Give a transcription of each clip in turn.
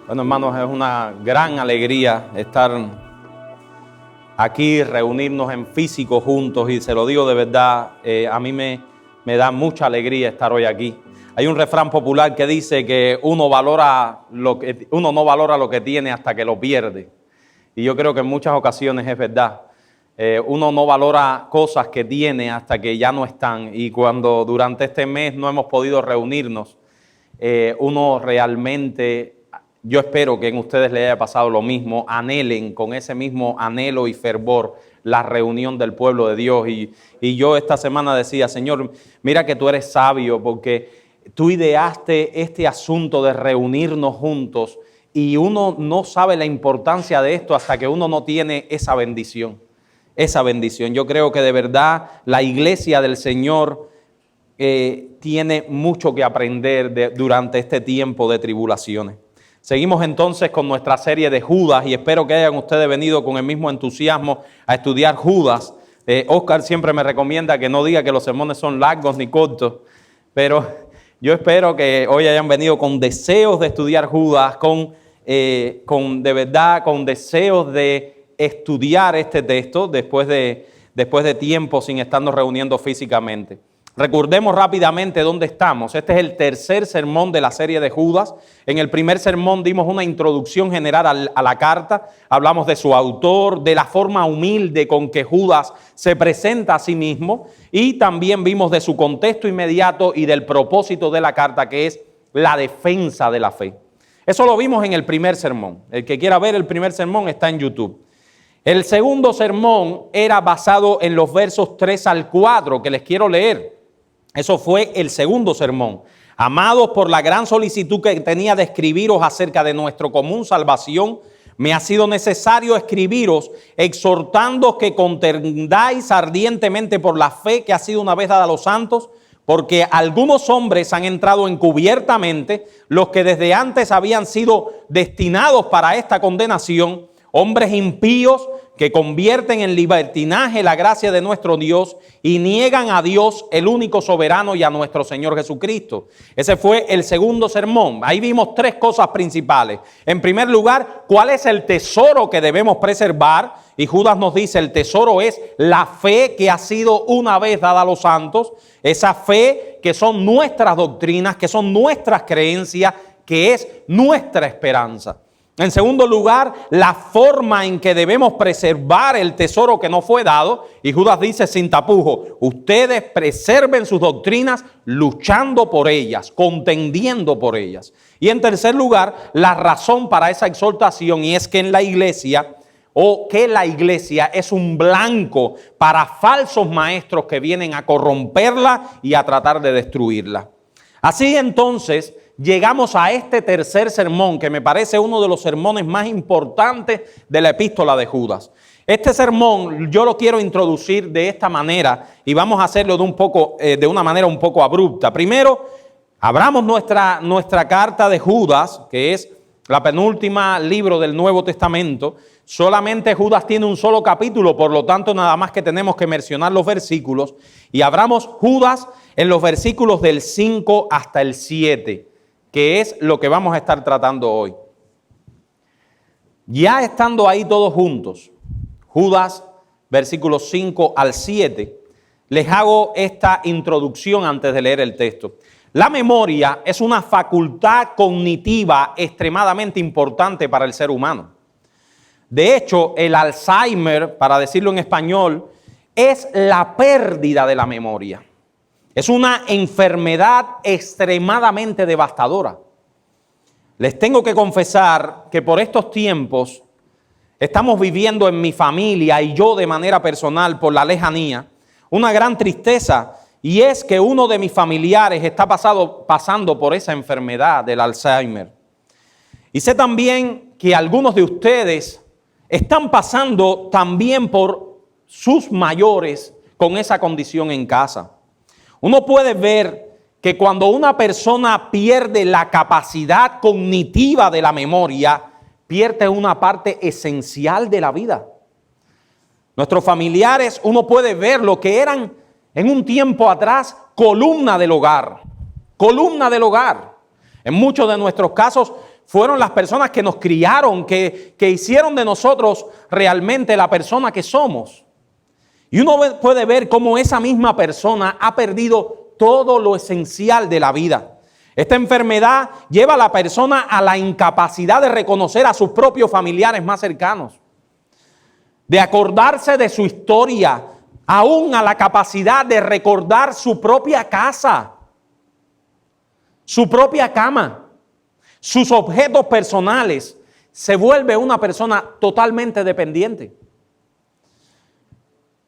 Bueno, hermanos, es una gran alegría estar aquí, reunirnos en físico juntos, y se lo digo de verdad, a mí me da mucha alegría estar hoy aquí. Hay un refrán popular que dice que uno no valora lo que tiene hasta que lo pierde. Y yo creo que en muchas ocasiones es verdad. Uno no valora cosas que tiene hasta que ya no están. Y cuando durante este mes no hemos podido reunirnos, uno realmente, yo espero que en ustedes les haya pasado lo mismo, anhelen con ese mismo anhelo y fervor la reunión del pueblo de Dios. Y yo esta semana decía, Señor, mira que tú eres sabio, porque tú ideaste este asunto de reunirnos juntos y uno no sabe la importancia de esto hasta que uno no tiene esa bendición. Esa bendición. Yo creo que de verdad la iglesia del Señor tiene mucho que aprender durante este tiempo de tribulaciones. Seguimos entonces con nuestra serie de Judas y espero que hayan ustedes venido con el mismo entusiasmo a estudiar Judas. Oscar siempre me recomienda que no diga que los sermones son largos ni cortos, pero yo espero que hoy hayan venido con deseos de estudiar Judas, con de verdad, con deseos de estudiar este texto después de tiempo sin estarnos reuniendo físicamente. Recordemos rápidamente dónde estamos. Este es el tercer sermón de la serie de Judas. En el primer sermón dimos una introducción general a la carta. Hablamos de su autor, de la forma humilde con que Judas se presenta a sí mismo y también vimos de su contexto inmediato y del propósito de la carta, que es la defensa de la fe. Eso lo vimos en el primer sermón. El que quiera ver el primer sermón está en YouTube. El segundo sermón era basado en los versos 3 al 4 que les quiero leer. Eso fue el segundo sermón. Amados, por la gran solicitud que tenía de escribiros acerca de nuestra común salvación, me ha sido necesario escribiros exhortándoos que contendáis ardientemente por la fe que ha sido una vez dada a los santos, porque algunos hombres han entrado encubiertamente, los que desde antes habían sido destinados para esta condenación, hombres impíos que convierten en libertinaje la gracia de nuestro Dios y niegan a Dios, el único soberano, y a nuestro Señor Jesucristo. Ese fue el segundo sermón. Ahí vimos tres cosas principales. En primer lugar, ¿cuál es el tesoro que debemos preservar? Y Judas nos dice, el tesoro es la fe que ha sido una vez dada a los santos. Esa fe que son nuestras doctrinas, que son nuestras creencias, que es nuestra esperanza. En segundo lugar, la forma en que debemos preservar el tesoro que nos fue dado. Y Judas dice sin tapujo, ustedes preserven sus doctrinas luchando por ellas, contendiendo por ellas. Y en tercer lugar, la razón para esa exhortación, y es que en la iglesia, la iglesia es un blanco para falsos maestros que vienen a corromperla y a tratar de destruirla. Así entonces, llegamos a este tercer sermón, que me parece uno de los sermones más importantes de la epístola de Judas. Este sermón yo lo quiero introducir de esta manera y vamos a hacerlo de una manera un poco abrupta. Primero, abramos nuestra carta de Judas, que es la penúltima libro del Nuevo Testamento. Solamente Judas tiene un solo capítulo, por lo tanto nada más que tenemos que mencionar los versículos. Y abramos Judas en los versículos del 5 hasta el 7. Que es lo que vamos a estar tratando hoy. Ya estando ahí todos juntos, Judas, versículos 5 al 7, les hago esta introducción antes de leer el texto. La memoria es una facultad cognitiva extremadamente importante para el ser humano. De hecho, el Alzheimer, para decirlo en español, es la pérdida de la memoria. Es una enfermedad extremadamente devastadora. Les tengo que confesar que por estos tiempos estamos viviendo en mi familia y yo de manera personal por la lejanía una gran tristeza, y es que uno de mis familiares está pasando por esa enfermedad del Alzheimer. Y sé también que algunos de ustedes están pasando también por sus mayores con esa condición en casa. Uno puede ver que cuando una persona pierde la capacidad cognitiva de la memoria, pierde una parte esencial de la vida. Nuestros familiares, uno puede ver lo que eran en un tiempo atrás columna del hogar. En muchos de nuestros casos fueron las personas que nos criaron, que hicieron de nosotros realmente la persona que somos. Y uno puede ver cómo esa misma persona ha perdido todo lo esencial de la vida. Esta enfermedad lleva a la persona a la incapacidad de reconocer a sus propios familiares más cercanos, de acordarse de su historia, aún a la capacidad de recordar su propia casa, su propia cama, sus objetos personales. Se vuelve una persona totalmente dependiente.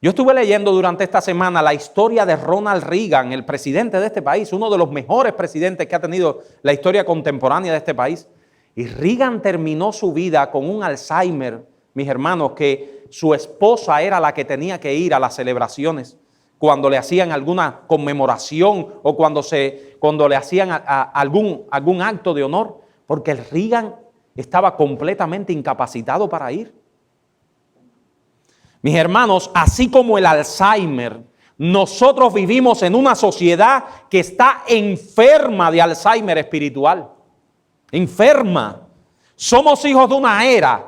Yo estuve leyendo durante esta semana la historia de Ronald Reagan, el presidente de este país, uno de los mejores presidentes que ha tenido la historia contemporánea de este país. Y Reagan terminó su vida con un Alzheimer, mis hermanos, que su esposa era la que tenía que ir a las celebraciones cuando le hacían alguna conmemoración o cuando le hacían algún acto de honor, porque el Reagan estaba completamente incapacitado para ir. Mis hermanos, así como el Alzheimer, nosotros vivimos en una sociedad que está enferma de Alzheimer espiritual. Enferma. Somos hijos de una era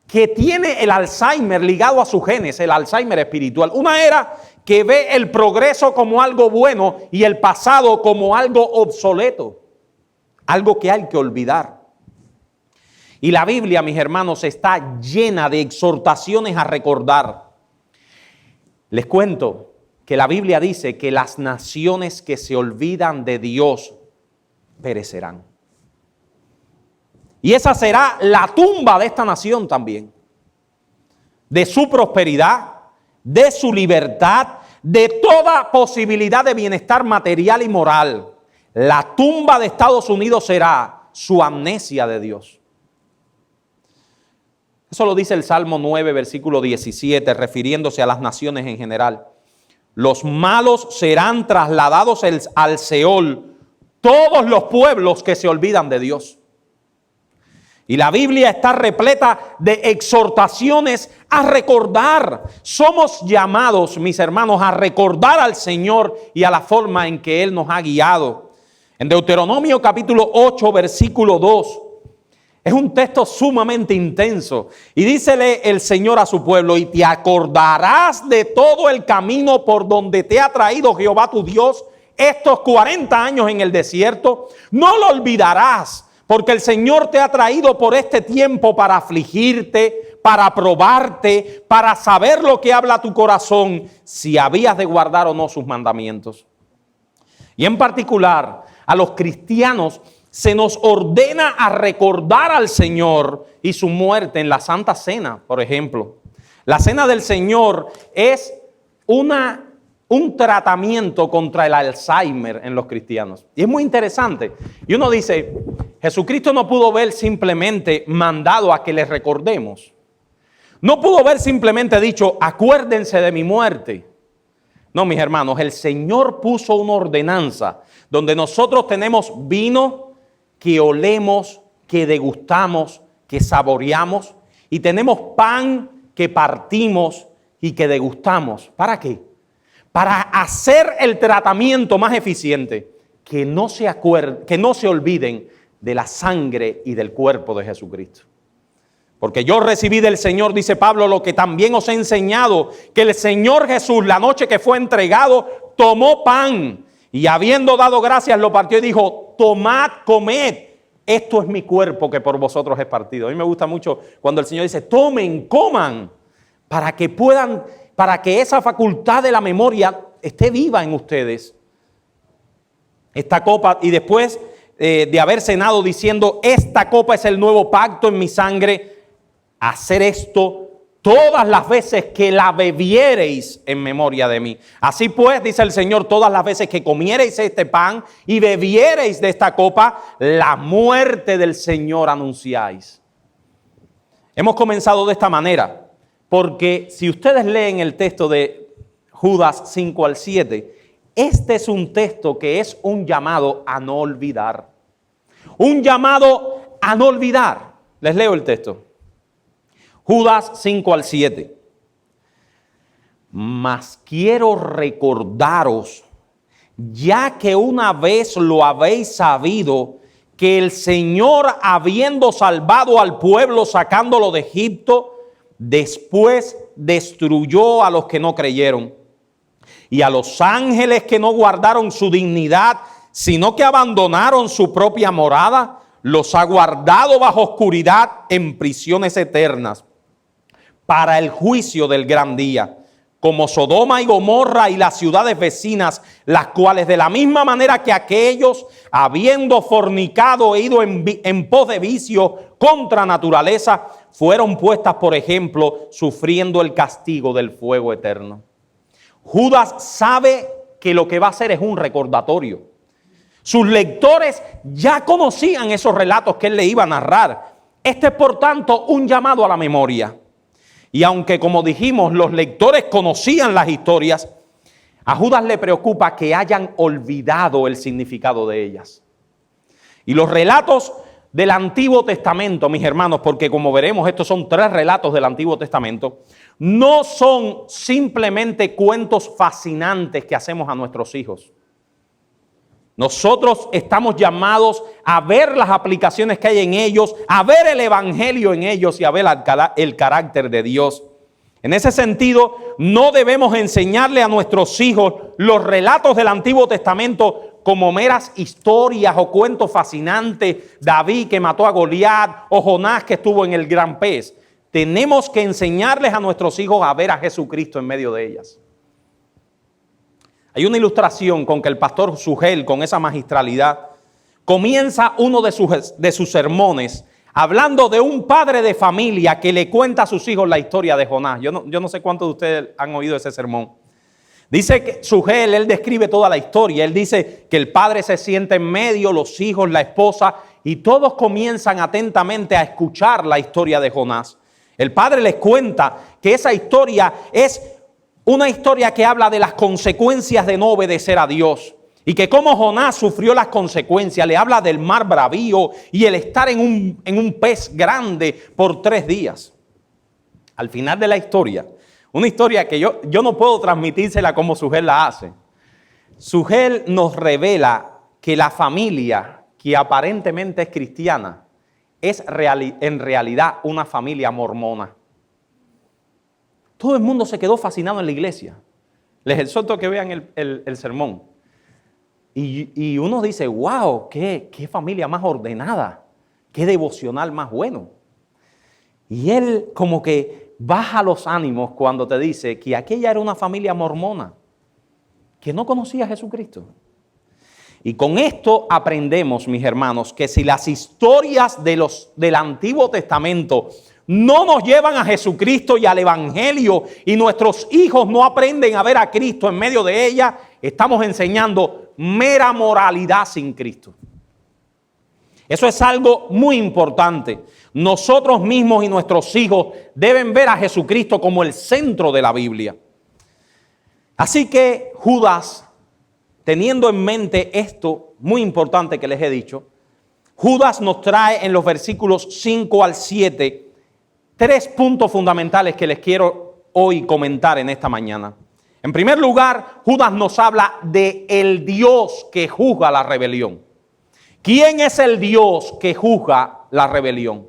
que tiene el Alzheimer ligado a sus genes, el Alzheimer espiritual. Una era que ve el progreso como algo bueno y el pasado como algo obsoleto, algo que hay que olvidar. Y la Biblia, mis hermanos, está llena de exhortaciones a recordar. Les cuento que la Biblia dice que las naciones que se olvidan de Dios perecerán. Y esa será la tumba de esta nación también. De su prosperidad, de su libertad, de toda posibilidad de bienestar material y moral. La tumba de Estados Unidos será su amnesia de Dios. Eso lo dice el Salmo 9, versículo 17, refiriéndose a las naciones en general. Los malos serán trasladados al Seol, todos los pueblos que se olvidan de Dios. Y la Biblia está repleta de exhortaciones a recordar. Somos llamados, mis hermanos, a recordar al Señor y a la forma en que Él nos ha guiado. En Deuteronomio capítulo 8, versículo 2, es un texto sumamente intenso. Y dícele el Señor a su pueblo: y te acordarás de todo el camino por donde te ha traído Jehová tu Dios estos 40 años en el desierto. No lo olvidarás, porque el Señor te ha traído por este tiempo para afligirte, para probarte, para saber lo que habla tu corazón, si habías de guardar o no sus mandamientos. Y en particular, a los cristianos se nos ordena a recordar al Señor y su muerte en la Santa Cena, por ejemplo. La Cena del Señor es un tratamiento contra el Alzheimer en los cristianos. Y es muy interesante. Y uno dice, Jesucristo no pudo haber simplemente mandado a que les recordemos. No pudo haber simplemente dicho, acuérdense de mi muerte. No, mis hermanos, el Señor puso una ordenanza donde nosotros tenemos vino que olemos, que degustamos, que saboreamos, y tenemos pan que partimos y que degustamos. ¿Para qué? Para hacer el tratamiento más eficiente, que no se olviden de la sangre y del cuerpo de Jesucristo. Porque yo recibí del Señor, dice Pablo, lo que también os he enseñado, que el Señor Jesús, la noche que fue entregado, tomó pan y habiendo dado gracias lo partió y dijo, tomad, comed, esto es mi cuerpo que por vosotros es partido. A mí me gusta mucho cuando el Señor dice, tomen, coman, para que esa facultad de la memoria esté viva en ustedes. Esta copa, y después de haber cenado diciendo, esta copa es el nuevo pacto en mi sangre, hacer esto todas las veces que la bebiereis en memoria de mí. Así pues, dice el Señor, todas las veces que comiereis este pan y bebiereis de esta copa, la muerte del Señor anunciáis. Hemos comenzado de esta manera, porque si ustedes leen el texto de Judas 5 al 7, este es un texto que es un llamado a no olvidar. Un llamado a no olvidar. Les leo el texto. Judas 5 al 7. Mas quiero recordaros, ya que una vez lo habéis sabido, que el Señor, habiendo salvado al pueblo, sacándolo de Egipto, después destruyó a los que no creyeron. Y a los ángeles que no guardaron su dignidad, sino que abandonaron su propia morada, los ha guardado bajo oscuridad en prisiones eternas, para el juicio del gran día, como Sodoma y Gomorra y las ciudades vecinas, las cuales de la misma manera que aquellos, habiendo fornicado e ido en pos de vicio contra naturaleza, fueron puestas por ejemplo, sufriendo el castigo del fuego eterno. Judas sabe que lo que va a hacer es un recordatorio. Sus lectores ya conocían esos relatos que él le iba a narrar. Este es por tanto un llamado a la memoria. Y aunque, como dijimos, los lectores conocían las historias, a Judas le preocupa que hayan olvidado el significado de ellas. Y los relatos del Antiguo Testamento, mis hermanos, porque como veremos, estos son 3 relatos del Antiguo Testamento, no son simplemente cuentos fascinantes que hacemos a nuestros hijos. Nosotros estamos llamados a ver las aplicaciones que hay en ellos, a ver el evangelio en ellos y a ver el carácter de Dios. En ese sentido, no debemos enseñarle a nuestros hijos los relatos del Antiguo Testamento como meras historias o cuentos fascinantes. David que mató a Goliat o Jonás que estuvo en el gran pez. Tenemos que enseñarles a nuestros hijos a ver a Jesucristo en medio de ellas. Hay una ilustración con que el pastor Sugel, con esa magistralidad, comienza uno de sus sermones hablando de un padre de familia que le cuenta a sus hijos la historia de Jonás. Yo no sé cuántos de ustedes han oído ese sermón. Dice que Sugel, él describe toda la historia. Él dice que el padre se sienta en medio, los hijos, la esposa, y todos comienzan atentamente a escuchar la historia de Jonás. El padre les cuenta que esa historia es una historia que habla de las consecuencias de no obedecer a Dios. Y que como Jonás sufrió las consecuencias. Le habla del mar bravío y el estar en un pez grande por 3 días. Al final de la historia, una historia que yo no puedo transmitírsela como Sugel la hace. Sugel nos revela que la familia que aparentemente es cristiana es en realidad una familia mormona. Todo el mundo se quedó fascinado en la iglesia. Les exhorto que vean el sermón. Y uno dice, wow, qué familia más ordenada, qué devocional más bueno. Y él como que baja los ánimos cuando te dice que aquella era una familia mormona, que no conocía a Jesucristo. Y con esto aprendemos, mis hermanos, que si las historias del Antiguo Testamento no nos llevan a Jesucristo y al Evangelio y nuestros hijos no aprenden a ver a Cristo en medio de ellas, estamos enseñando mera moralidad sin Cristo. Eso es algo muy importante. Nosotros mismos y nuestros hijos deben ver a Jesucristo como el centro de la Biblia. Así que Judas, teniendo en mente esto muy importante que les he dicho, Judas nos trae en los versículos 5 al 7 3 puntos fundamentales que les quiero hoy comentar en esta mañana. En primer lugar, Judas nos habla de el Dios que juzga la rebelión. ¿Quién es el Dios que juzga la rebelión?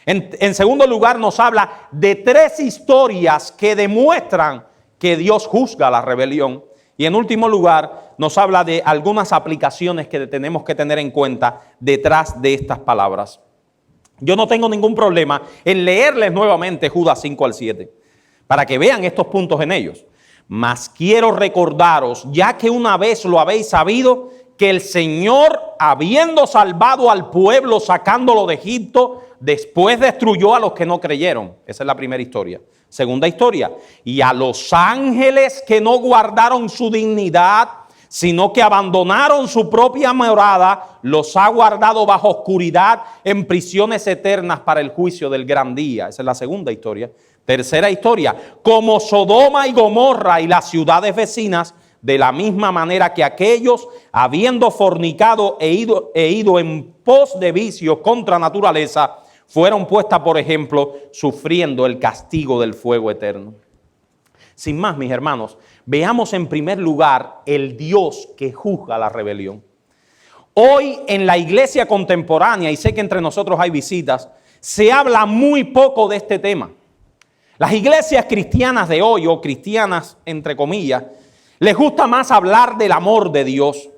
En segundo lugar, nos habla de 3 historias que demuestran que Dios juzga la rebelión. Y en último lugar, nos habla de algunas aplicaciones que tenemos que tener en cuenta detrás de estas palabras. Yo no tengo ningún problema en leerles nuevamente Judas 5 al 7 para que vean estos puntos en ellos. Mas quiero recordaros, ya que una vez lo habéis sabido, que el Señor, habiendo salvado al pueblo sacándolo de Egipto, después destruyó a los que no creyeron. Esa es la primera historia. Segunda historia, y a los ángeles que no guardaron su dignidad, sino que abandonaron su propia morada, los ha guardado bajo oscuridad en prisiones eternas para el juicio del gran día. Esa es la segunda historia. Tercera historia, como Sodoma y Gomorra y las ciudades vecinas, de la misma manera que aquellos, habiendo fornicado e ido en pos de vicios contra naturaleza, fueron puestas por ejemplo, sufriendo el castigo del fuego eterno. Sin más, mis hermanos, veamos en primer lugar el Dios que juzga la rebelión. Hoy en la iglesia contemporánea, y sé que entre nosotros hay visitas, se habla muy poco de este tema. Las iglesias cristianas de hoy, o cristianas entre comillas, les gusta más hablar del amor de Dios,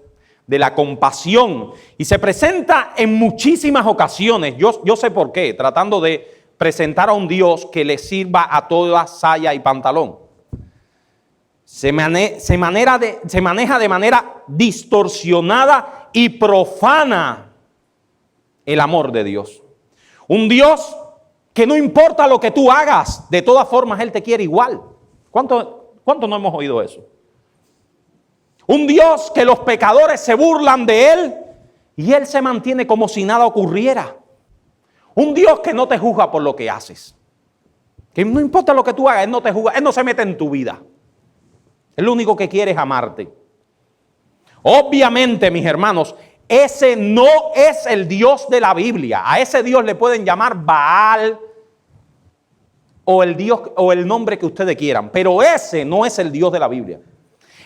de la compasión, y se presenta en muchísimas ocasiones, yo sé por qué, tratando de presentar a un Dios que le sirva a toda saya y pantalón. Se maneja de manera distorsionada y profana el amor de Dios. Un Dios que no importa lo que tú hagas, de todas formas Él te quiere igual. ¿Cuánto no hemos oído eso? Un Dios que los pecadores se burlan de Él y Él se mantiene como si nada ocurriera. Un Dios que no te juzga por lo que haces. Que no importa lo que tú hagas, Él no te juzga, Él no se mete en tu vida. Él lo único que quiere es amarte. Obviamente, mis hermanos, ese no es el Dios de la Biblia. A ese Dios le pueden llamar Baal o el Dios o el nombre que ustedes quieran, pero ese no es el Dios de la Biblia.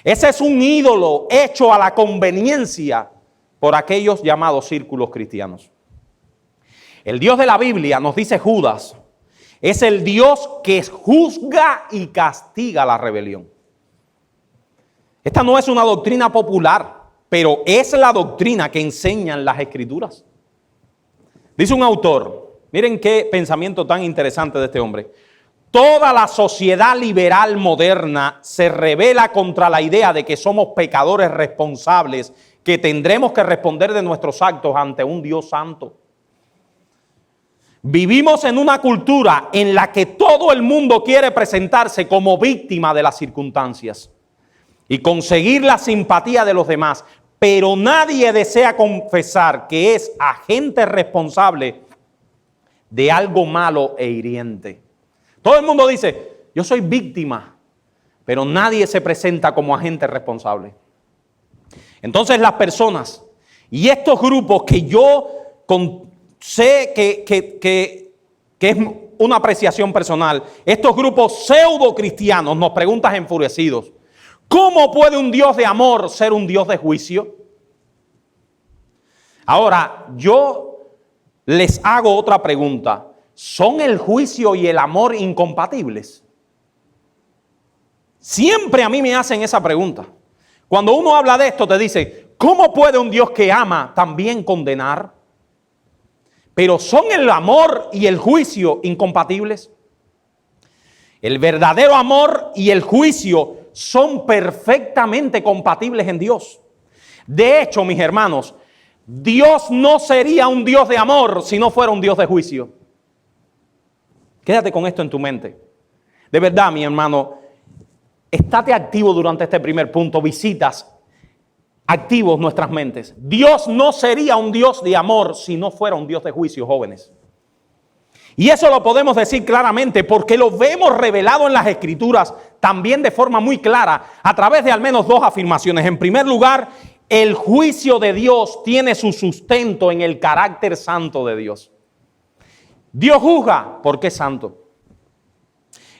Ese es un ídolo hecho a la conveniencia por aquellos llamados círculos cristianos. El Dios de la Biblia, nos dice Judas, es el Dios que juzga y castiga la rebelión. Esta no es una doctrina popular, pero es la doctrina que enseñan las Escrituras. Dice un autor, miren qué pensamiento tan interesante de este hombre. Toda la sociedad liberal moderna se rebela contra la idea de que somos pecadores responsables, que tendremos que responder de nuestros actos ante un Dios santo. Vivimos en una cultura en la que todo el mundo quiere presentarse como víctima de las circunstancias y conseguir la simpatía de los demás, pero nadie desea confesar que es agente responsable de algo malo e hiriente. Todo el mundo dice, yo soy víctima, pero nadie se presenta como agente responsable. Entonces las personas y estos grupos que yo sé que es una apreciación personal, estos grupos pseudo cristianos nos preguntan enfurecidos, ¿cómo puede un Dios de amor ser un Dios de juicio? Ahora, yo les hago otra pregunta. ¿Son el juicio y el amor incompatibles? Siempre a mí me hacen esa pregunta. Cuando uno habla de esto te dice, ¿cómo puede un Dios que ama también condenar? Pero ¿son el amor y el juicio incompatibles? El verdadero amor y el juicio son perfectamente compatibles en Dios. De hecho, mis hermanos, Dios no sería un Dios de amor si no fuera un Dios de juicio. Quédate con esto en tu mente. De verdad, mi hermano, estate activo durante este primer punto. Visitas activos nuestras mentes. Dios no sería un Dios de amor si no fuera un Dios de juicio, jóvenes. Y eso lo podemos decir claramente porque lo vemos revelado en las Escrituras también de forma muy clara a través de al menos dos afirmaciones. En primer lugar, el juicio de Dios tiene su sustento en el carácter santo de Dios. Dios juzga porque es santo.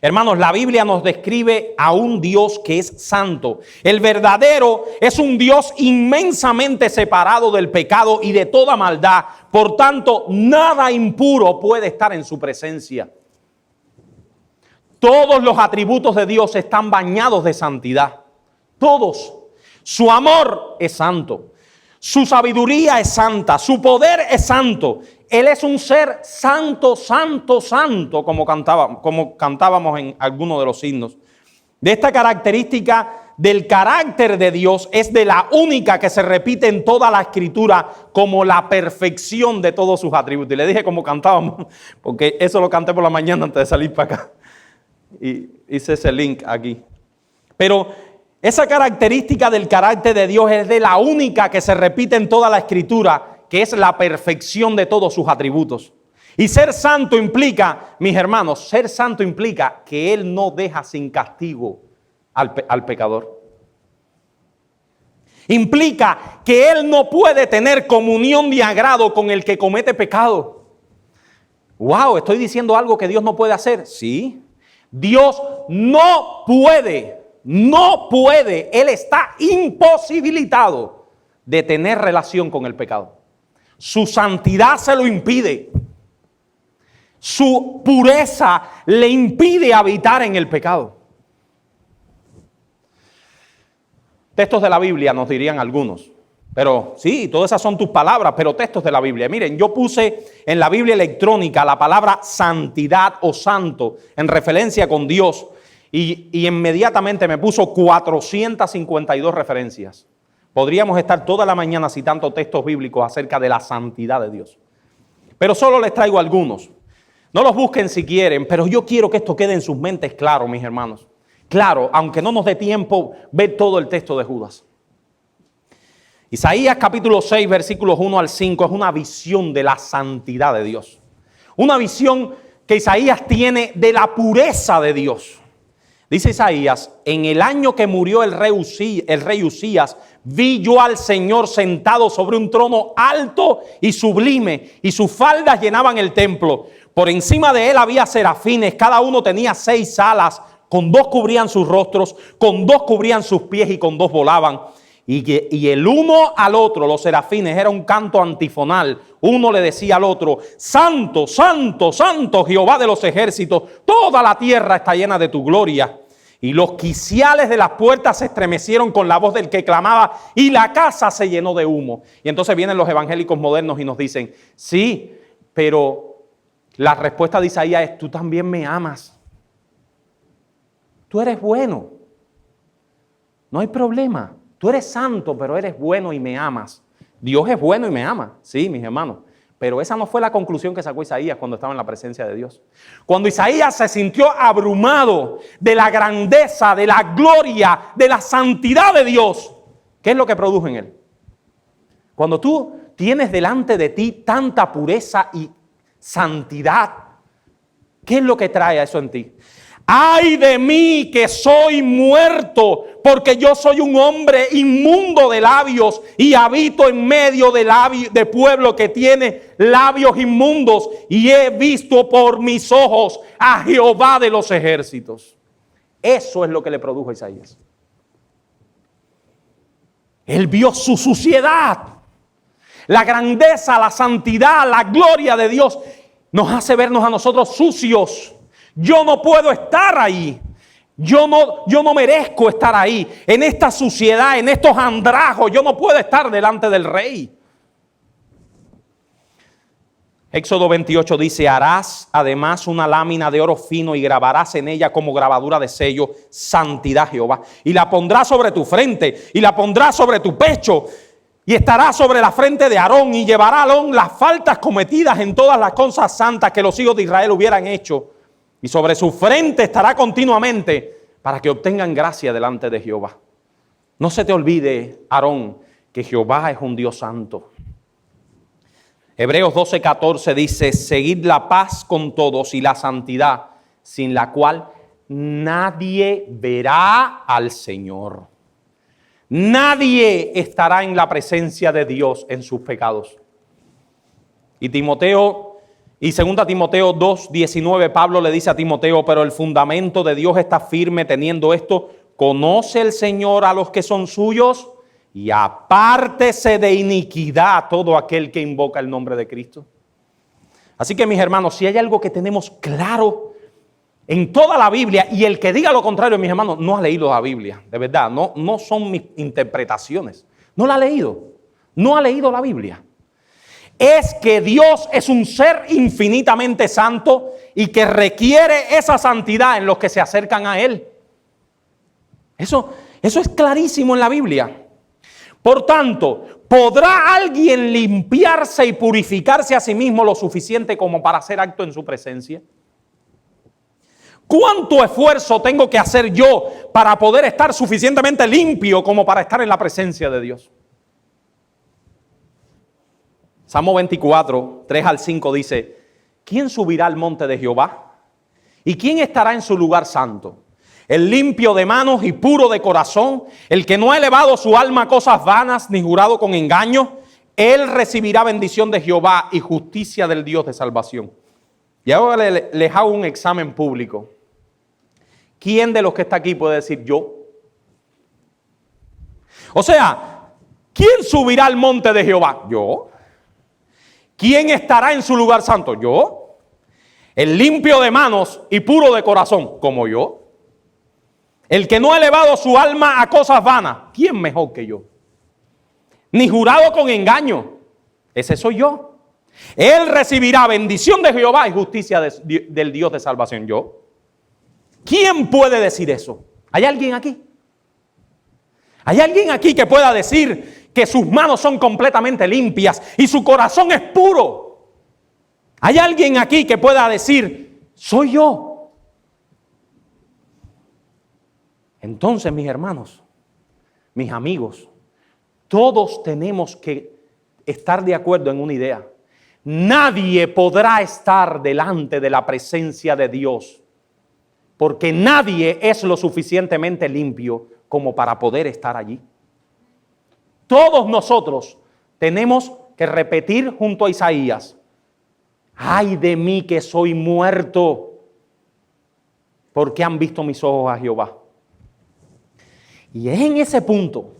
Hermanos, la Biblia nos describe a un Dios que es santo. El verdadero es un Dios inmensamente separado del pecado y de toda maldad. Por tanto, nada impuro puede estar en su presencia. Todos los atributos de Dios están bañados de santidad. Todos. Su amor es santo. Su sabiduría es santa. Su poder es santo. Él es un ser santo, santo, santo, como cantábamos en algunos de los himnos. De esta característica del carácter de Dios es de la única que se repite en toda la Escritura como la perfección de todos sus atributos. Y le dije como cantábamos, porque eso lo canté por la mañana antes de salir para acá. Y hice ese link aquí. Pero esa característica del carácter de Dios es de la única que se repite en toda la Escritura, que es la perfección de todos sus atributos. Y ser santo implica, mis hermanos, ser santo implica que Él no deja sin castigo al pecador. Implica que Él no puede tener comunión de agrado con el que comete pecado. Wow, ¿estoy diciendo algo que Dios no puede hacer? Sí. Dios no puede, Él está imposibilitado de tener relación con el pecado. Su santidad se lo impide. Su pureza le impide habitar en el pecado. Textos de la Biblia nos dirían algunos. Pero sí, todas esas son tus palabras, pero textos de la Biblia. Miren, yo puse en la Biblia electrónica la palabra santidad o santo en referencia con Dios y inmediatamente me puso 452 referencias. Podríamos estar toda la mañana citando textos bíblicos acerca de la santidad de Dios. Pero solo les traigo algunos. No los busquen si quieren, pero yo quiero que esto quede en sus mentes claro, mis hermanos. Claro, aunque no nos dé tiempo ver todo el texto de Judas. Isaías capítulo 6, versículos 1 al 5 es una visión de la santidad de Dios. Una visión que Isaías tiene de la pureza de Dios. Dice Isaías, en el año que murió el rey Usías, vi yo al Señor sentado sobre un trono alto y sublime, y sus faldas llenaban el templo. Por encima de él había serafines, cada uno tenía 6 alas, con 2 cubrían sus rostros, con 2 cubrían sus pies y con 2 volaban. Y el uno al otro, los serafines, era un canto antifonal. Uno le decía al otro, santo, santo, santo Jehová de los ejércitos, toda la tierra está llena de tu gloria. Y los quiciales de las puertas se estremecieron con la voz del que clamaba y la casa se llenó de humo. Y entonces vienen los evangélicos modernos y nos dicen, sí, pero la respuesta de Isaías es, tú también me amas. Tú eres bueno. No hay problema. Tú eres santo, pero eres bueno y me amas. Dios es bueno y me ama. Sí, mis hermanos. Pero esa no fue la conclusión que sacó Isaías cuando estaba en la presencia de Dios. Cuando Isaías se sintió abrumado de la grandeza, de la gloria, de la santidad de Dios, ¿qué es lo que produjo en él? Cuando tú tienes delante de ti tanta pureza y santidad, ¿qué es lo que trae eso en ti? ¡Ay de mí que soy muerto! Porque yo soy un hombre inmundo de labios y habito en medio de pueblo que tiene labios inmundos y he visto por mis ojos a Jehová de los ejércitos. Eso es lo que le produjo a Isaías. Él vio su suciedad, la grandeza, la santidad, la gloria de Dios nos hace vernos a nosotros sucios. Yo no puedo estar ahí. Yo no merezco estar ahí. En esta suciedad, en estos andrajos, yo no puedo estar delante del rey. Éxodo 28 dice, harás además una lámina de oro fino y grabarás en ella como grabadura de sello, santidad Jehová. Y la pondrás sobre tu frente y la pondrás sobre tu pecho. Y estará sobre la frente de Aarón y llevará a Aarón las faltas cometidas en todas las cosas santas que los hijos de Israel hubieran hecho. Y sobre su frente estará continuamente para que obtengan gracia delante de Jehová. No se te olvide, Aarón, que Jehová es un Dios santo. Hebreos 12:14 dice, seguid la paz con todos y la santidad, sin la cual nadie verá al Señor. Nadie estará en la presencia de Dios en sus pecados. Y 2 Timoteo 2:19, Pablo le dice a Timoteo, pero el fundamento de Dios está firme teniendo esto, conoce el Señor a los que son suyos y apártese de iniquidad todo aquel que invoca el nombre de Cristo. Así que mis hermanos, si hay algo que tenemos claro en toda la Biblia, y el que diga lo contrario, mis hermanos, no ha leído la Biblia, de verdad, no son mis interpretaciones, no la ha leído, no ha leído la Biblia. Es que Dios es un ser infinitamente santo y que requiere esa santidad en los que se acercan a Él. Eso es clarísimo en la Biblia. Por tanto, ¿podrá alguien limpiarse y purificarse a sí mismo lo suficiente como para hacer acto en su presencia? ¿Cuánto esfuerzo tengo que hacer yo para poder estar suficientemente limpio como para estar en la presencia de Dios? Salmo 24, 3 al 5 dice, ¿quién subirá al monte de Jehová? ¿Y quién estará en su lugar santo? El limpio de manos y puro de corazón, el que no ha elevado su alma a cosas vanas ni jurado con engaño, él recibirá bendición de Jehová y justicia del Dios de salvación. Y ahora les hago un examen público. ¿Quién de los que está aquí puede decir yo? O sea, ¿Quién subirá al monte de Jehová? Yo. ¿Quién estará en su lugar santo? Yo. El limpio de manos y puro de corazón, como yo. El que no ha elevado su alma a cosas vanas. ¿Quién mejor que yo? Ni jurado con engaño. Ese soy yo. Él recibirá bendición de Jehová y justicia del Dios de salvación. Yo. ¿Quién puede decir eso? ¿Hay alguien aquí? ¿Hay alguien aquí que pueda decir que sus manos son completamente limpias y su corazón es puro? ¿Hay alguien aquí que pueda decir, soy yo? Entonces, mis hermanos, mis amigos, todos tenemos que estar de acuerdo en una idea. Nadie podrá estar delante de la presencia de Dios, porque nadie es lo suficientemente limpio como para poder estar allí. Todos nosotros tenemos que repetir junto a Isaías: ay de mí que soy muerto, porque han visto mis ojos a Jehová. Y es en ese punto,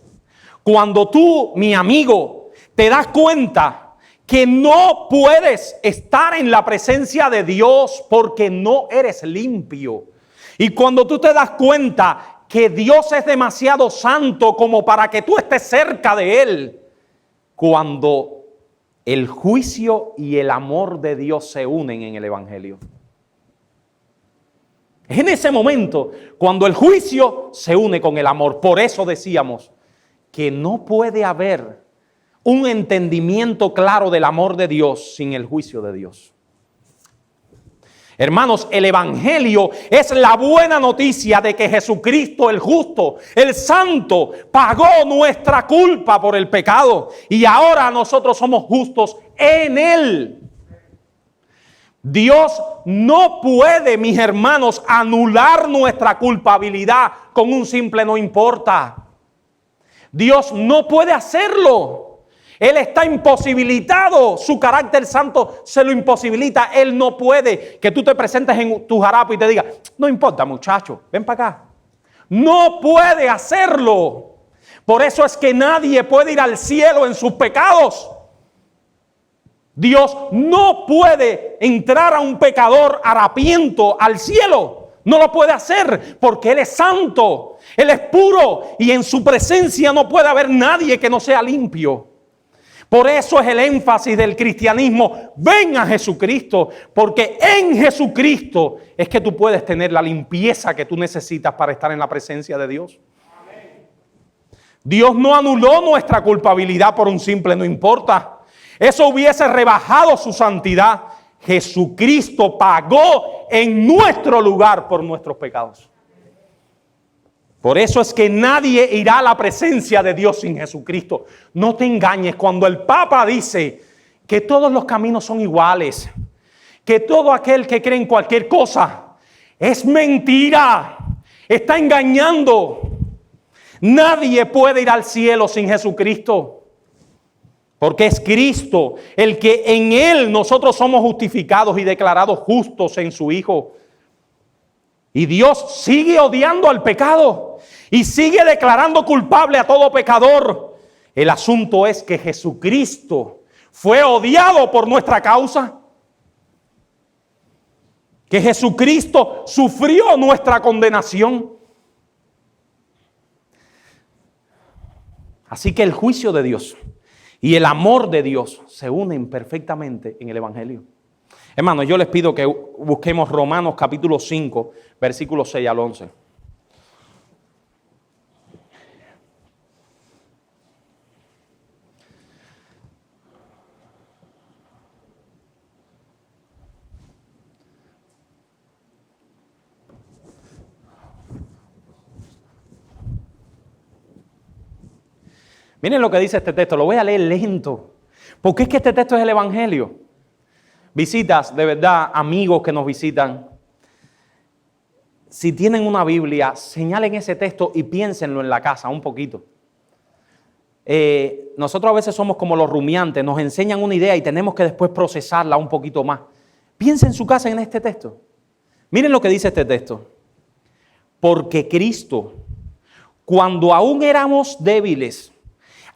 cuando tú, mi amigo, te das cuenta que no puedes estar en la presencia de Dios porque no eres limpio. Y cuando tú te das cuenta que Dios es demasiado santo como para que tú estés cerca de Él, cuando el juicio y el amor de Dios se unen en el Evangelio. Es en ese momento cuando el juicio se une con el amor. Por eso decíamos que no puede haber un entendimiento claro del amor de Dios sin el juicio de Dios. Hermanos, el Evangelio es la buena noticia de que Jesucristo, el justo, el santo, pagó nuestra culpa por el pecado y ahora nosotros somos justos en Él. Dios no puede, mis hermanos, anular nuestra culpabilidad con un simple no importa. Dios no puede hacerlo. Él está imposibilitado. Su carácter santo se lo imposibilita. Él no puede que tú te presentes en tu jarapo y te diga, no importa muchacho, ven para acá. No puede hacerlo. Por eso es que nadie puede ir al cielo en sus pecados. Dios no puede entrar a un pecador harapiento al cielo. No lo puede hacer porque Él es santo. Él es puro y en su presencia no puede haber nadie que no sea limpio. Por eso es el énfasis del cristianismo. Ven a Jesucristo, porque en Jesucristo es que tú puedes tener la limpieza que tú necesitas para estar en la presencia de Dios. Amén. Dios no anuló nuestra culpabilidad por un simple no importa. Eso hubiese rebajado su santidad. Jesucristo pagó en nuestro lugar por nuestros pecados. Por eso es que nadie irá a la presencia de Dios sin Jesucristo. No te engañes cuando el Papa dice que todos los caminos son iguales, que todo aquel que cree en cualquier cosa es mentira, está engañando. Nadie puede ir al cielo sin Jesucristo. Porque es Cristo el que en Él nosotros somos justificados y declarados justos en su Hijo. Y Dios sigue odiando al pecado y sigue declarando culpable a todo pecador. El asunto es que Jesucristo fue odiado por nuestra causa. Que Jesucristo sufrió nuestra condenación. Así que el juicio de Dios y el amor de Dios se unen perfectamente en el Evangelio. Hermanos, yo les pido que busquemos Romanos capítulo 5, versículos 6 al 11. Miren lo que dice este texto, lo voy a leer lento, porque es que este texto es el Evangelio. Visitas, de verdad, amigos que nos visitan, si tienen una Biblia, señalen ese texto y piénsenlo en la casa un poquito. Nosotros a veces somos como los rumiantes, nos enseñan una idea y tenemos que después procesarla un poquito más. Piensen en su casa en este texto. Miren lo que dice este texto. Porque Cristo, cuando aún éramos débiles,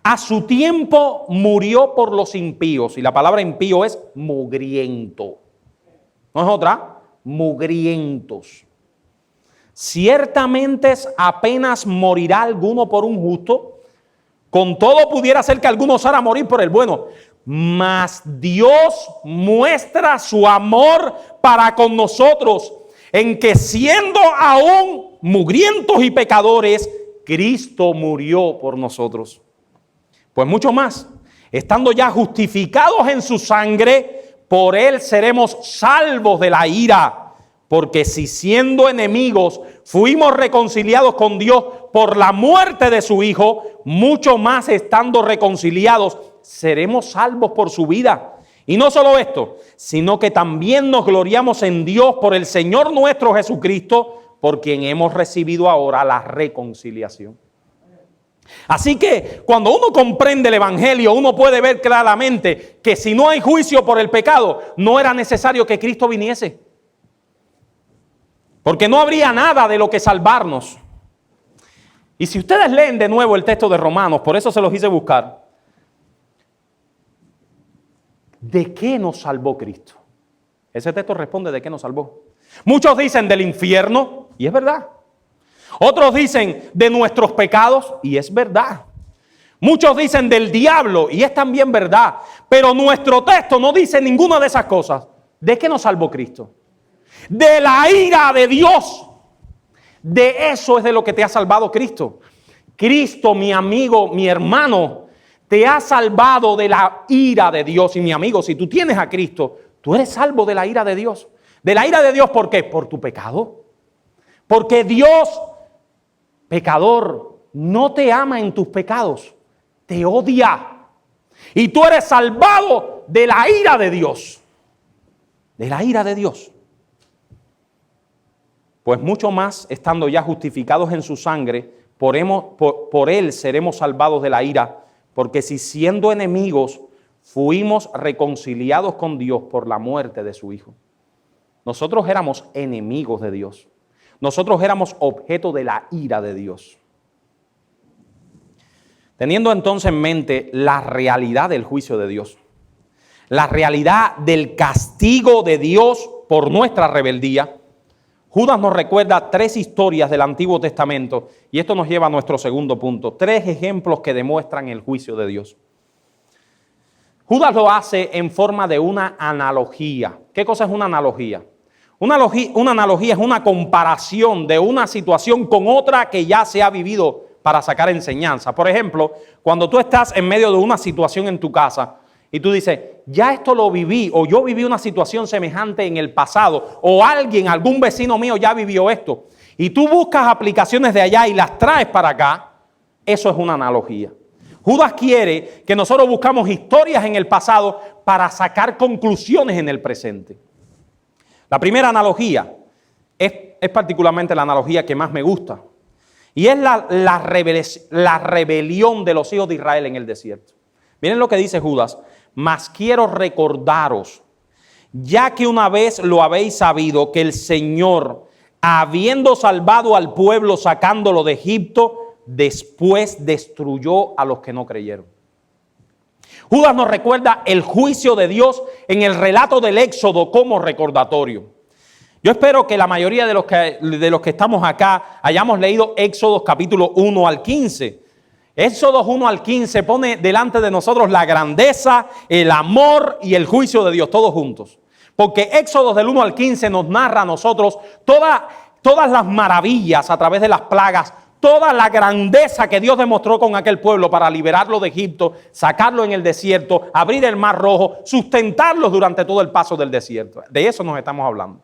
A su tiempo murió por los impíos. Y la palabra impío es mugriento. No es otra, mugrientos. Ciertamente apenas morirá alguno por un justo. Con todo pudiera ser que alguno osara morir por el bueno. Mas Dios muestra su amor para con nosotros, en que siendo aún mugrientos y pecadores, Cristo murió por nosotros. Pues mucho más, estando ya justificados en su sangre, por él seremos salvos de la ira. Porque si siendo enemigos fuimos reconciliados con Dios por la muerte de su Hijo, mucho más estando reconciliados seremos salvos por su vida. Y no solo esto, sino que también nos gloriamos en Dios por el Señor nuestro Jesucristo, por quien hemos recibido ahora la reconciliación. Así que cuando uno comprende el Evangelio, uno puede ver claramente que si no hay juicio por el pecado, no era necesario que Cristo viniese. Porque no habría nada de lo que salvarnos. Y si ustedes leen de nuevo el texto de Romanos, por eso se los hice buscar, ¿de qué nos salvó Cristo? Ese texto responde de qué nos salvó. Muchos dicen del infierno, y es verdad. Otros dicen de nuestros pecados, y es verdad. Muchos dicen del diablo, y es también verdad. Pero nuestro texto no dice ninguna de esas cosas. ¿De qué nos salvó Cristo? De la ira de Dios. De eso es de lo que te ha salvado Cristo. Cristo, mi amigo, mi hermano, te ha salvado de la ira de Dios. Y mi amigo, si tú tienes a Cristo, tú eres salvo de la ira de Dios. ¿De la ira de Dios por qué? Por tu pecado. Porque Dios, pecador, no te ama en tus pecados, te odia. Y tú eres salvado de la ira de Dios. De la ira de Dios. Pues mucho más, estando ya justificados en su sangre, por él seremos salvados de la ira. Porque si siendo enemigos fuimos reconciliados con Dios por la muerte de su Hijo. Nosotros éramos enemigos de Dios. Nosotros éramos objeto de la ira de Dios. Teniendo entonces en mente la realidad del juicio de Dios, la realidad del castigo de Dios por nuestra rebeldía, Judas nos recuerda 3 historias del Antiguo Testamento y esto nos lleva a nuestro segundo punto. 3 ejemplos que demuestran el juicio de Dios. Judas lo hace en forma de una analogía. ¿Qué cosa es una analogía? Una analogía es una comparación de una situación con otra que ya se ha vivido para sacar enseñanza. Por ejemplo, cuando tú estás en medio de una situación en tu casa y tú dices, ya esto lo viví, o yo viví una situación semejante en el pasado, o algún vecino mío ya vivió esto, y tú buscas aplicaciones de allá y las traes para acá, eso es una analogía. Judas quiere que nosotros buscamos historias en el pasado para sacar conclusiones en el presente. La primera analogía es particularmente la analogía que más me gusta, y es la rebelión de los hijos de Israel en el desierto. Miren lo que dice Judas. Mas quiero recordaros, ya que una vez lo habéis sabido, que el Señor, habiendo salvado al pueblo sacándolo de Egipto, después destruyó a los que no creyeron. Judas nos recuerda el juicio de Dios en el relato del Éxodo como recordatorio. Yo espero que la mayoría de los que estamos acá hayamos leído Éxodo capítulo 1 al 15. Éxodo 1 al 15 pone delante de nosotros la grandeza, el amor y el juicio de Dios, todos juntos. Porque Éxodo del 1 al 15 nos narra a nosotros todas las maravillas a través de las plagas, toda la grandeza que Dios demostró con aquel pueblo para liberarlo de Egipto, sacarlo en el desierto, abrir el mar rojo, sustentarlos durante todo el paso del desierto. De eso nos estamos hablando.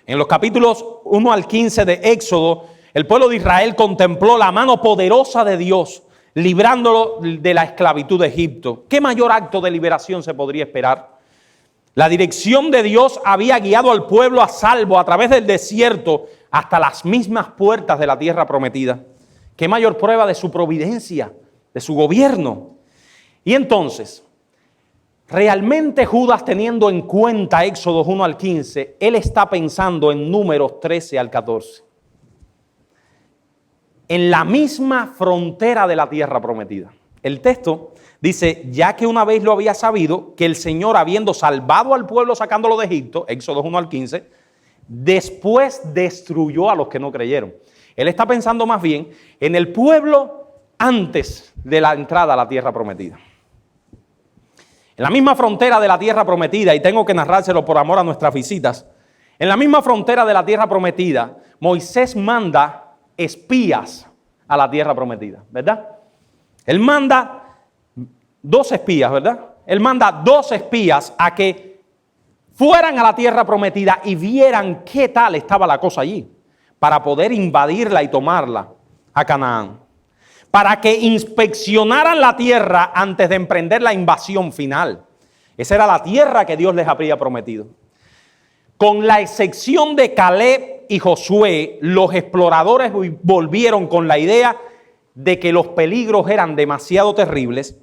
En los capítulos 1 al 15 de Éxodo, el pueblo de Israel contempló la mano poderosa de Dios, librándolo de la esclavitud de Egipto. ¿Qué mayor acto de liberación se podría esperar? La dirección de Dios había guiado al pueblo a salvo a través del desierto hasta las mismas puertas de la tierra prometida. ¿Qué mayor prueba de su providencia, de su gobierno? Y entonces, realmente Judas, teniendo en cuenta Éxodo 1 al 15, él está pensando en Números 13 al 14. en la misma frontera de la tierra prometida. El texto dice, ya que una vez lo había sabido, que el Señor, habiendo salvado al pueblo sacándolo de Egipto, Éxodo 1 al 15, después destruyó a los que no creyeron. Él está pensando más bien en el pueblo antes de la entrada a la tierra prometida. En la misma frontera de la tierra prometida, y tengo que narrárselo por amor a nuestras visitas, en la misma frontera de la tierra prometida, Moisés manda espías a la tierra prometida, ¿verdad? Él manda 2 espías, ¿verdad? Él manda 2 espías a que fueran a la tierra prometida y vieran qué tal estaba la cosa allí, para poder invadirla y tomarla a Canaán, para que inspeccionaran la tierra antes de emprender la invasión final. Esa era la tierra que Dios les había prometido. Con la excepción de Caleb y Josué, los exploradores volvieron con la idea de que los peligros eran demasiado terribles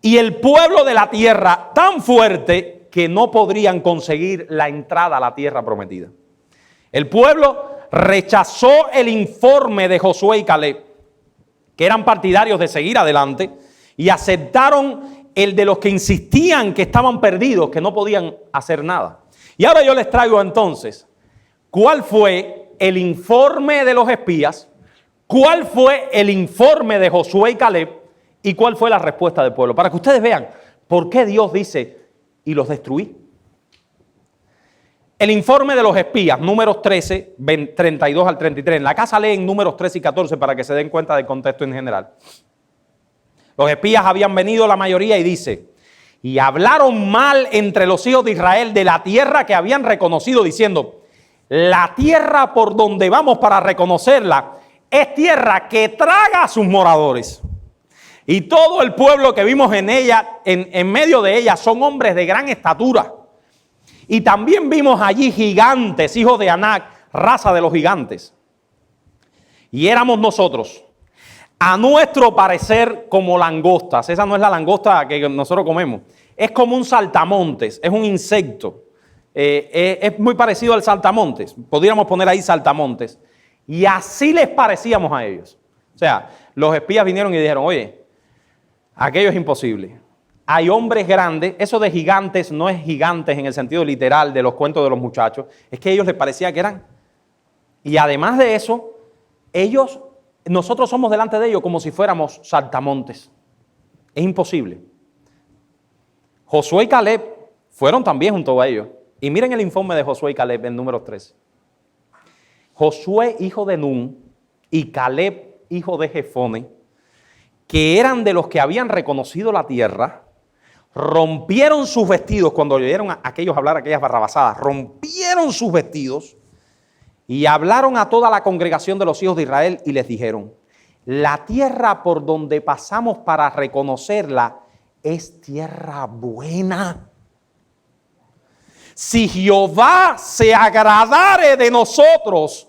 y el pueblo de la tierra tan fuerte que no podrían conseguir la entrada a la tierra prometida. El pueblo rechazó el informe de Josué y Caleb, que eran partidarios de seguir adelante, y aceptaron el de los que insistían que estaban perdidos, que no podían hacer nada. Y ahora yo les traigo entonces, ¿cuál fue el informe de los espías? ¿Cuál fue el informe de Josué y Caleb? ¿Y cuál fue la respuesta del pueblo? Para que ustedes vean por qué Dios dice, y los destruí. El informe de los espías, números 13, 32 al 33. En la casa leen números 13 y 14 para que se den cuenta del contexto en general. Los espías habían venido la mayoría y dice, y hablaron mal entre los hijos de Israel de la tierra que habían reconocido, diciendo, la tierra por donde vamos para reconocerla es tierra que traga a sus moradores. Y todo el pueblo que vimos en ella, en medio de ella, son hombres de gran estatura. Y también vimos allí gigantes, hijos de Anac, raza de los gigantes. Y éramos nosotros, a nuestro parecer, como langostas. Esa no es la langosta que nosotros comemos. Es como un saltamontes, es un insecto. Es muy parecido al saltamontes. Podríamos poner ahí saltamontes. Y así les parecíamos a ellos. O sea, los espías vinieron y dijeron, oye, aquello es imposible. Hay hombres grandes, eso de gigantes no es gigantes en el sentido literal de los cuentos de los muchachos, es que a ellos les parecía que eran. Y además de eso, nosotros somos delante de ellos como si fuéramos saltamontes. Es imposible. Josué y Caleb fueron también junto a ellos. Y miren el informe de Josué y Caleb en números 13. Josué, hijo de Nun, y Caleb, hijo de Jefone, que eran de los que habían reconocido la tierra, rompieron sus vestidos cuando oyeron a aquellos hablar aquellas barrabasadas, rompieron sus vestidos y hablaron a toda la congregación de los hijos de Israel y les dijeron, la tierra por donde pasamos para reconocerla es tierra buena. Si Jehová se agradare de nosotros,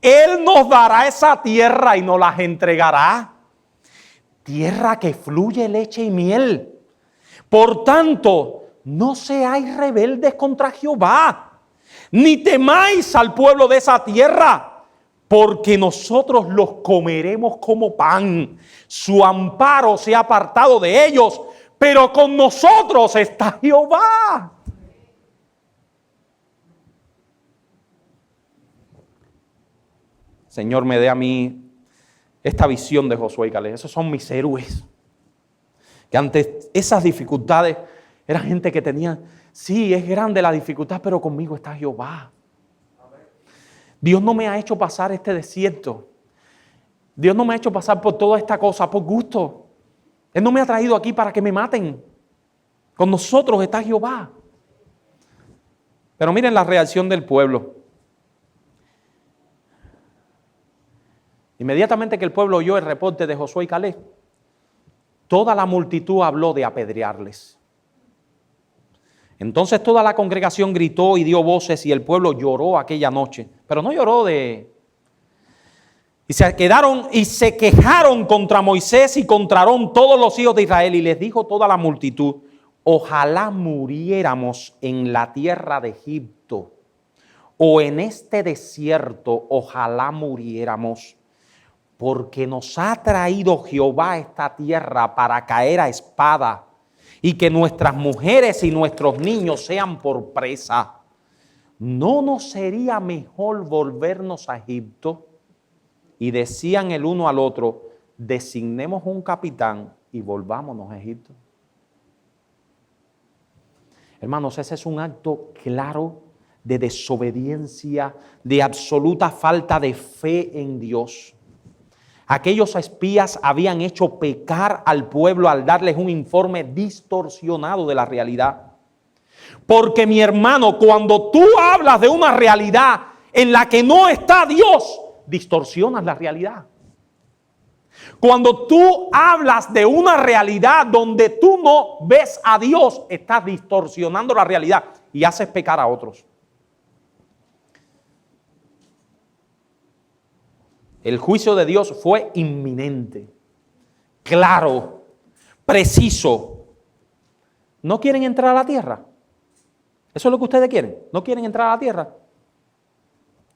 Él nos dará esa tierra y nos las entregará. Tierra que fluye leche y miel. Por tanto, no seáis rebeldes contra Jehová, ni temáis al pueblo de esa tierra, porque nosotros los comeremos como pan. Su amparo se ha apartado de ellos, pero con nosotros está Jehová. Señor, me dé a mí esta visión de Josué y Caleb. Esos son mis héroes. Que ante esas dificultades, era gente que tenía, sí, es grande la dificultad, pero conmigo está Jehová. Dios no me ha hecho pasar este desierto. Dios no me ha hecho pasar por toda esta cosa por gusto. Él no me ha traído aquí para que me maten. Con nosotros está Jehová. Pero miren la reacción del pueblo. Inmediatamente que el pueblo oyó el reporte de Josué y Caleb, toda la multitud habló de apedrearles. Entonces toda la congregación gritó y dio voces y el pueblo lloró aquella noche. Pero no lloró y se quejaron contra Moisés y contra Aarón todos los hijos de Israel. Y les dijo toda la multitud, ojalá muriéramos en la tierra de Egipto o en este desierto, ojalá muriéramos. porque nos ha traído Jehová a esta tierra para caer a espada y que nuestras mujeres y nuestros niños sean por presa. ¿No nos sería mejor volvernos a Egipto? Y decían el uno al otro, designemos un capitán y volvámonos a Egipto. Hermanos, ese es un acto claro de desobediencia, de absoluta falta de fe en Dios. Aquellos espías habían hecho pecar al pueblo al darles un informe distorsionado de la realidad. Porque mi hermano, cuando tú hablas de una realidad en la que no está Dios, distorsionas la realidad. Cuando tú hablas de una realidad donde tú no ves a Dios, estás distorsionando la realidad y haces pecar a otros. El juicio de Dios fue inminente, claro, preciso. ¿No quieren entrar a la tierra? ¿Eso es lo que ustedes quieren? ¿No quieren entrar a la tierra?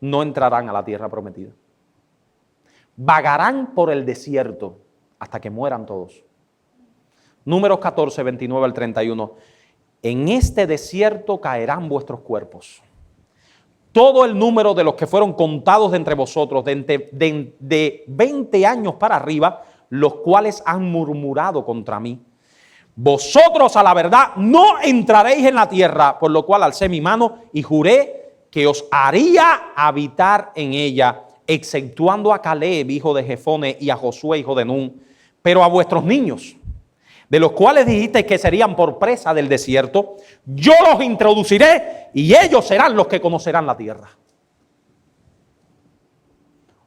No entrarán a la tierra prometida. Vagarán por el desierto hasta que mueran todos. Números 14, 29 al 31. En este desierto caerán vuestros cuerpos. Todo el número de los que fueron contados de entre vosotros de 20 años para arriba, los cuales han murmurado contra mí. Vosotros a la verdad no entraréis en la tierra, por lo cual alcé mi mano y juré que os haría habitar en ella, exceptuando a Caleb, hijo de Jefone, y a Josué, hijo de Nun, pero a vuestros niños, de los cuales dijisteis que serían por presa del desierto, yo los introduciré y ellos serán los que conocerán la tierra.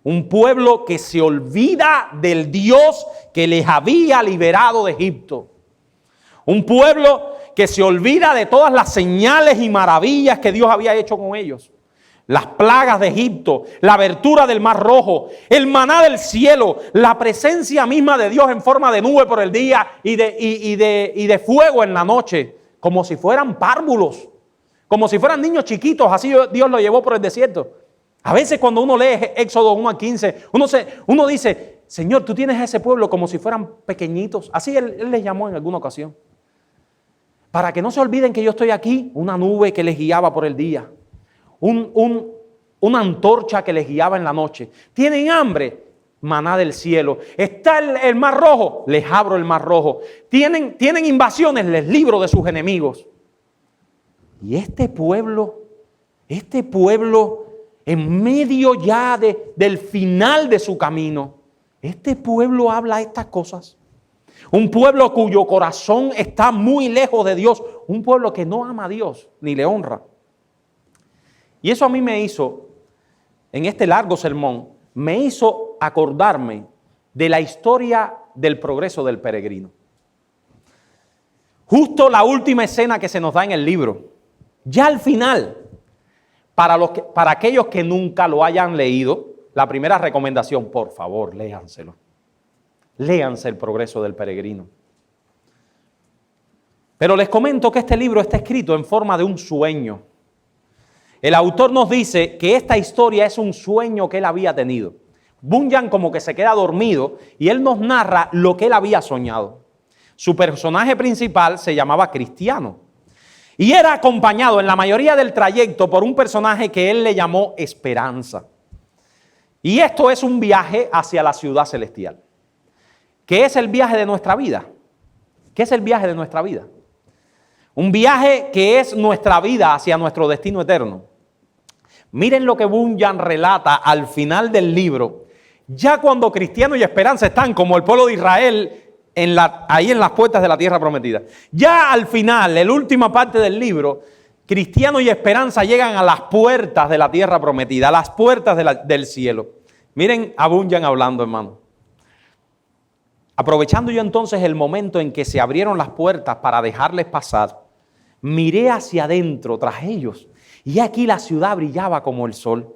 Un pueblo que se olvida del Dios que les había liberado de Egipto. Un pueblo que se olvida de todas las señales y maravillas que Dios había hecho con ellos. Las plagas de Egipto, la abertura del Mar Rojo, el maná del cielo, la presencia misma de Dios en forma de nube por el día y de fuego en la noche, como si fueran párvulos, como si fueran niños chiquitos, así Dios los llevó por el desierto. A veces cuando uno lee Éxodo 1 a 15, uno dice, Señor, tú tienes a ese pueblo como si fueran pequeñitos. Así Él les llamó en alguna ocasión. Para que no se olviden que yo estoy aquí, una nube que les guiaba por el día. Una antorcha que les guiaba en la noche. ¿Tienen hambre? Maná del cielo. ¿Está el Mar Rojo? Les abro el Mar Rojo. ¿Tienen invasiones? Les libro de sus enemigos. Y este pueblo en medio ya del final de su camino, este pueblo habla estas cosas. Un pueblo cuyo corazón está muy lejos de Dios. Un pueblo que no ama a Dios ni le honra. Y eso a mí me hizo, en este largo sermón, me hizo acordarme de la historia del progreso del peregrino. Justo la última escena que se nos da en el libro. Ya al final, para aquellos que nunca lo hayan leído, la primera recomendación, por favor, léanselo. Léanse el progreso del peregrino. Pero les comento que este libro está escrito en forma de un sueño. El autor nos dice que esta historia es un sueño que él había tenido. Bunyan como que se queda dormido y él nos narra lo que él había soñado. Su personaje principal se llamaba Cristiano y era acompañado en la mayoría del trayecto por un personaje que él le llamó Esperanza. Y esto es un viaje hacia la ciudad celestial. ¿Qué es el viaje de nuestra vida? ¿Qué es el viaje de nuestra vida? Un viaje que es nuestra vida hacia nuestro destino eterno. Miren lo que Bunyan relata al final del libro. Ya cuando Cristiano y Esperanza están como el pueblo de Israel ahí en las puertas de la tierra prometida. Ya al final, en la última parte del libro, Cristiano y Esperanza llegan a las puertas de la tierra prometida, a las puertas del cielo. Miren a Bunyan hablando, hermano. Aprovechando yo entonces el momento en que se abrieron las puertas para dejarles pasar, miré hacia adentro tras ellos y aquí la ciudad brillaba como el sol.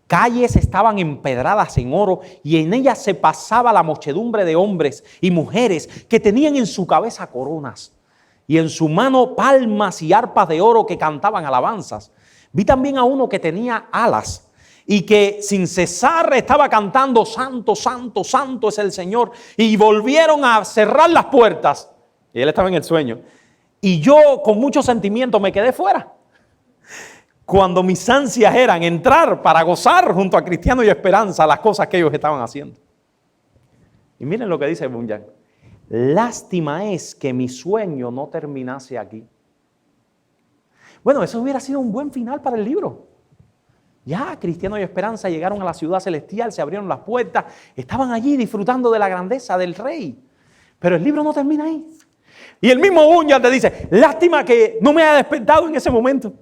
Calles estaban empedradas en oro y en ellas se pasaba la muchedumbre de hombres y mujeres que tenían en su cabeza coronas y en su mano palmas y arpas de oro que cantaban alabanzas. Vi también a uno que tenía alas y que sin cesar estaba cantando: santo, santo, santo es el Señor. Y volvieron a cerrar las puertas. Y él estaba en el sueño. Y yo con mucho sentimiento me quedé fuera. Cuando mis ansias eran entrar para gozar junto a Cristiano y Esperanza las cosas que ellos estaban haciendo. Y miren lo que dice Bunyan: lástima es que mi sueño no terminase aquí. Bueno, eso hubiera sido un buen final para el libro. Ya Cristiano y Esperanza llegaron a la ciudad celestial, se abrieron las puertas, estaban allí disfrutando de la grandeza del rey. Pero el libro no termina ahí. Y el mismo Bunyan te dice: lástima que no me haya despertado en ese momento.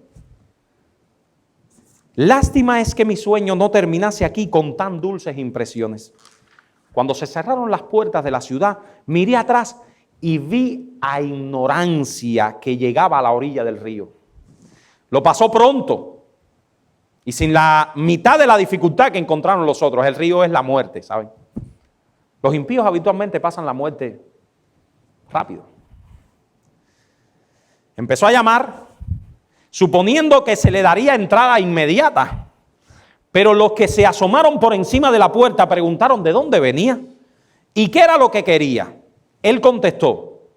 Lástima es que mi sueño no terminase aquí con tan dulces impresiones. Cuando se cerraron las puertas de la ciudad, miré atrás y vi a Ignorancia que llegaba a la orilla del río. Lo pasó pronto y sin la mitad de la dificultad que encontraron los otros. El río es la muerte, ¿saben? Los impíos habitualmente pasan la muerte rápido. Empezó a llamar, suponiendo que se le daría entrada inmediata. Pero los que se asomaron por encima de la puerta preguntaron de dónde venía y qué era lo que quería. Él contestó: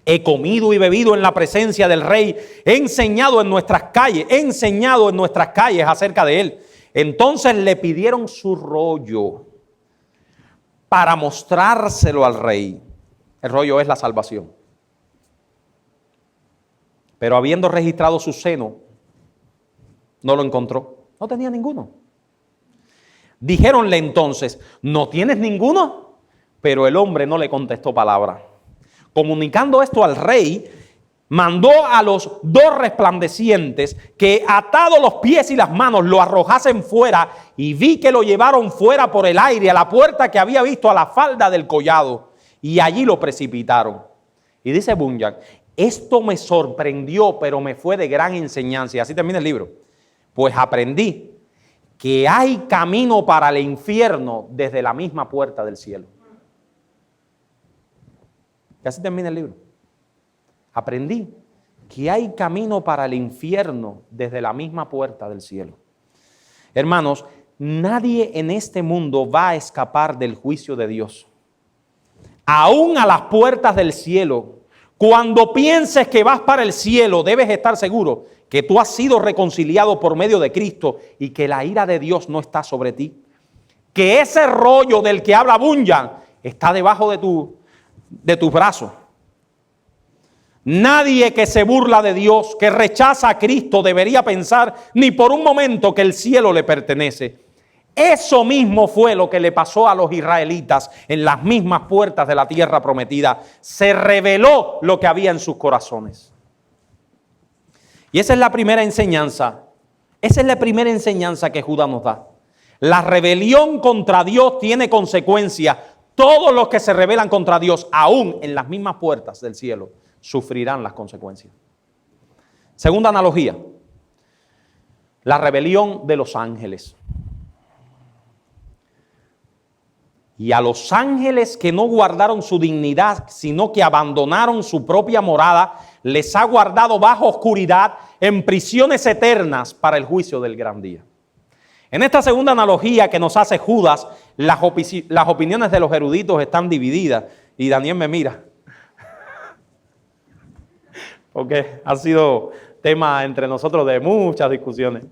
he comido y bebido en la presencia del rey, he enseñado en nuestras calles acerca de él. Entonces le pidieron su rollo para mostrárselo al rey. El rollo es la salvación. Pero habiendo registrado su seno, no lo encontró. No tenía ninguno. Dijéronle entonces: ¿no tienes ninguno? Pero el hombre no le contestó palabra. Comunicando esto al rey, mandó a los dos resplandecientes que, atados los pies y las manos, lo arrojasen fuera, y vi que lo llevaron fuera por el aire a la puerta que había visto a la falda del collado, y allí lo precipitaron. Y dice Bunyan: esto me sorprendió, pero me fue de gran enseñanza. Y así termina el libro. Pues aprendí que hay camino para el infierno desde la misma puerta del cielo. Y así termina el libro. Aprendí que hay camino para el infierno desde la misma puerta del cielo. Hermanos, nadie en este mundo va a escapar del juicio de Dios. Aún a las puertas del cielo, cuando pienses que vas para el cielo, debes estar seguro que tú has sido reconciliado por medio de Cristo y que la ira de Dios no está sobre ti. Que ese rollo del que habla Bunyan está debajo de tus brazos. Nadie que se burla de Dios, que rechaza a Cristo, debería pensar ni por un momento que el cielo le pertenece. Eso mismo fue lo que le pasó a los israelitas en las mismas puertas de la tierra prometida. Se reveló lo que había en sus corazones. Y esa es la primera enseñanza. Esa es la primera enseñanza que Judas nos da. La rebelión contra Dios tiene consecuencias. Todos los que se rebelan contra Dios, aún en las mismas puertas del cielo, sufrirán las consecuencias. Segunda analogía. La rebelión de los ángeles. Y a los ángeles que no guardaron su dignidad, sino que abandonaron su propia morada, les ha guardado bajo oscuridad en prisiones eternas para el juicio del gran día. En esta segunda analogía que nos hace Judas, las opiniones de los eruditos están divididas. Y Daniel me mira, porque ha sido tema entre nosotros de muchas discusiones.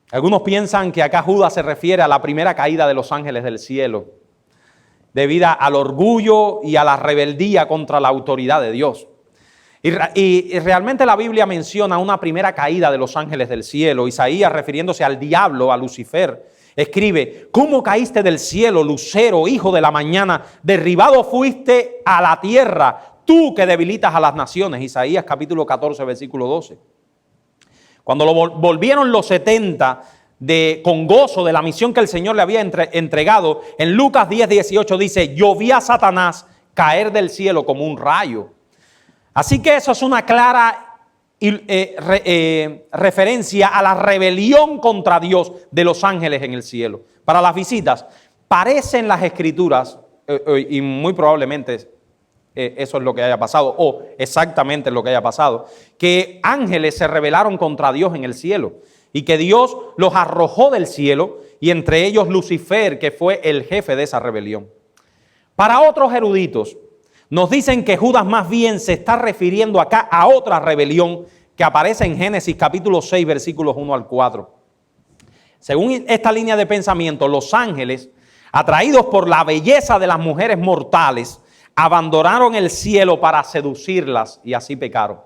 Algunos piensan que acá Judas se refiere a la primera caída de los ángeles del cielo, debido al orgullo y a la rebeldía contra la autoridad de Dios. Y realmente la Biblia menciona una primera caída de los ángeles del cielo. Isaías, refiriéndose al diablo, a Lucifer, escribe: ¿cómo caíste del cielo, lucero, hijo de la mañana? Derribado fuiste a la tierra, tú que debilitas a las naciones. Isaías capítulo 14, versículo 12. Cuando lo volvieron los 70 con gozo de la misión que el Señor le había entregado, en Lucas 10, 18 dice: yo vi a Satanás caer del cielo como un rayo. Así que eso es una clara referencia a la rebelión contra Dios de los ángeles en el cielo. Para las visitas, parecen las escrituras, y muy probablemente eso es lo que haya pasado, o exactamente lo que haya pasado, que ángeles se rebelaron contra Dios en el cielo. y que Dios los arrojó del cielo, y entre ellos Lucifer, que fue el jefe de esa rebelión. Para otros eruditos, nos dicen que Judas más bien se está refiriendo acá a otra rebelión que aparece en Génesis capítulo 6, versículos 1 al 4. Según esta línea de pensamiento, los ángeles, atraídos por la belleza de las mujeres mortales, abandonaron el cielo para seducirlas y así pecaron.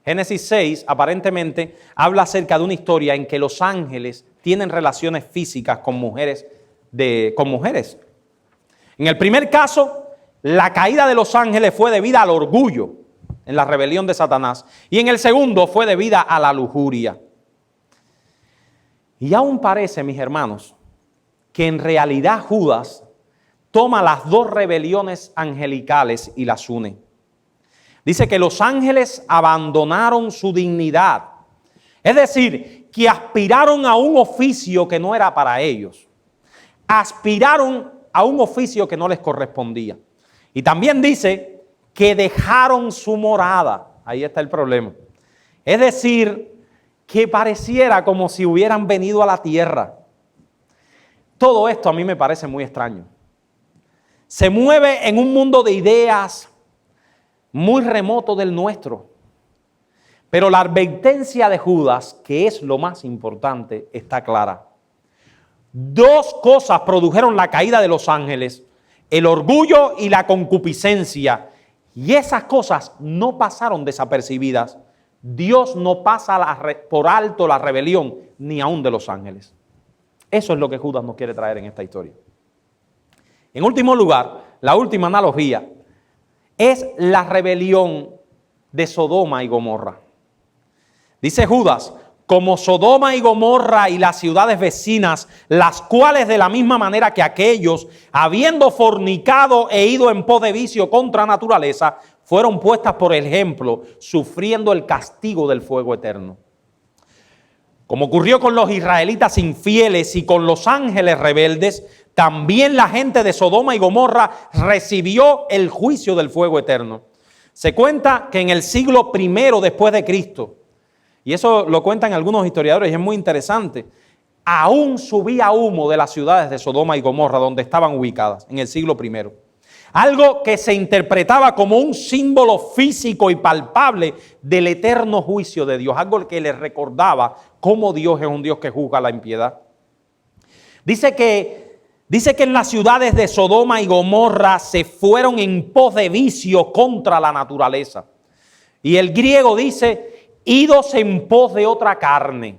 Génesis 6 aparentemente habla acerca de una historia en que los ángeles tienen relaciones físicas con mujeres. En el primer caso, la caída de los ángeles fue debida al orgullo en la rebelión de Satanás, y en el segundo fue debida a la lujuria. Y aún parece, mis hermanos, que en realidad Judas toma las dos rebeliones angelicales y las une. Dice que los ángeles abandonaron su dignidad, es decir, que aspiraron a un oficio que no era para ellos, aspiraron a un oficio que no les correspondía. Y también dice que dejaron su morada. Ahí está el problema. Es decir, que pareciera como si hubieran venido a la tierra. Todo esto a mí me parece muy extraño. Se mueve en un mundo de ideas muy remoto del nuestro. Pero la advertencia de Judas, que es lo más importante, está clara. Dos cosas produjeron la caída de los ángeles: el orgullo y la concupiscencia. Y esas cosas no pasaron desapercibidas. Dios no pasa por alto la rebelión, ni aún de los ángeles. Eso es lo que Judas nos quiere traer en esta historia. En último lugar, la última analogía es la rebelión de Sodoma y Gomorra. Dice Judas: como Sodoma y Gomorra y las ciudades vecinas, las cuales de la misma manera que aquellos, habiendo fornicado e ido en pos de vicio contra naturaleza, fueron puestas por ejemplo, sufriendo el castigo del fuego eterno. Como ocurrió con los israelitas infieles y con los ángeles rebeldes, también la gente de Sodoma y Gomorra recibió el juicio del fuego eterno. Se cuenta que en el siglo I después de Cristo, y eso lo cuentan algunos historiadores y es muy interesante, aún subía humo de las ciudades de Sodoma y Gomorra donde estaban ubicadas en el siglo I. Algo que se interpretaba como un símbolo físico y palpable del eterno juicio de Dios, algo que les recordaba cómo Dios es un Dios que juzga la impiedad. Dice que en las ciudades de Sodoma y Gomorra se fueron en pos de vicio contra la naturaleza. Y el griego dice: idos en pos de otra carne.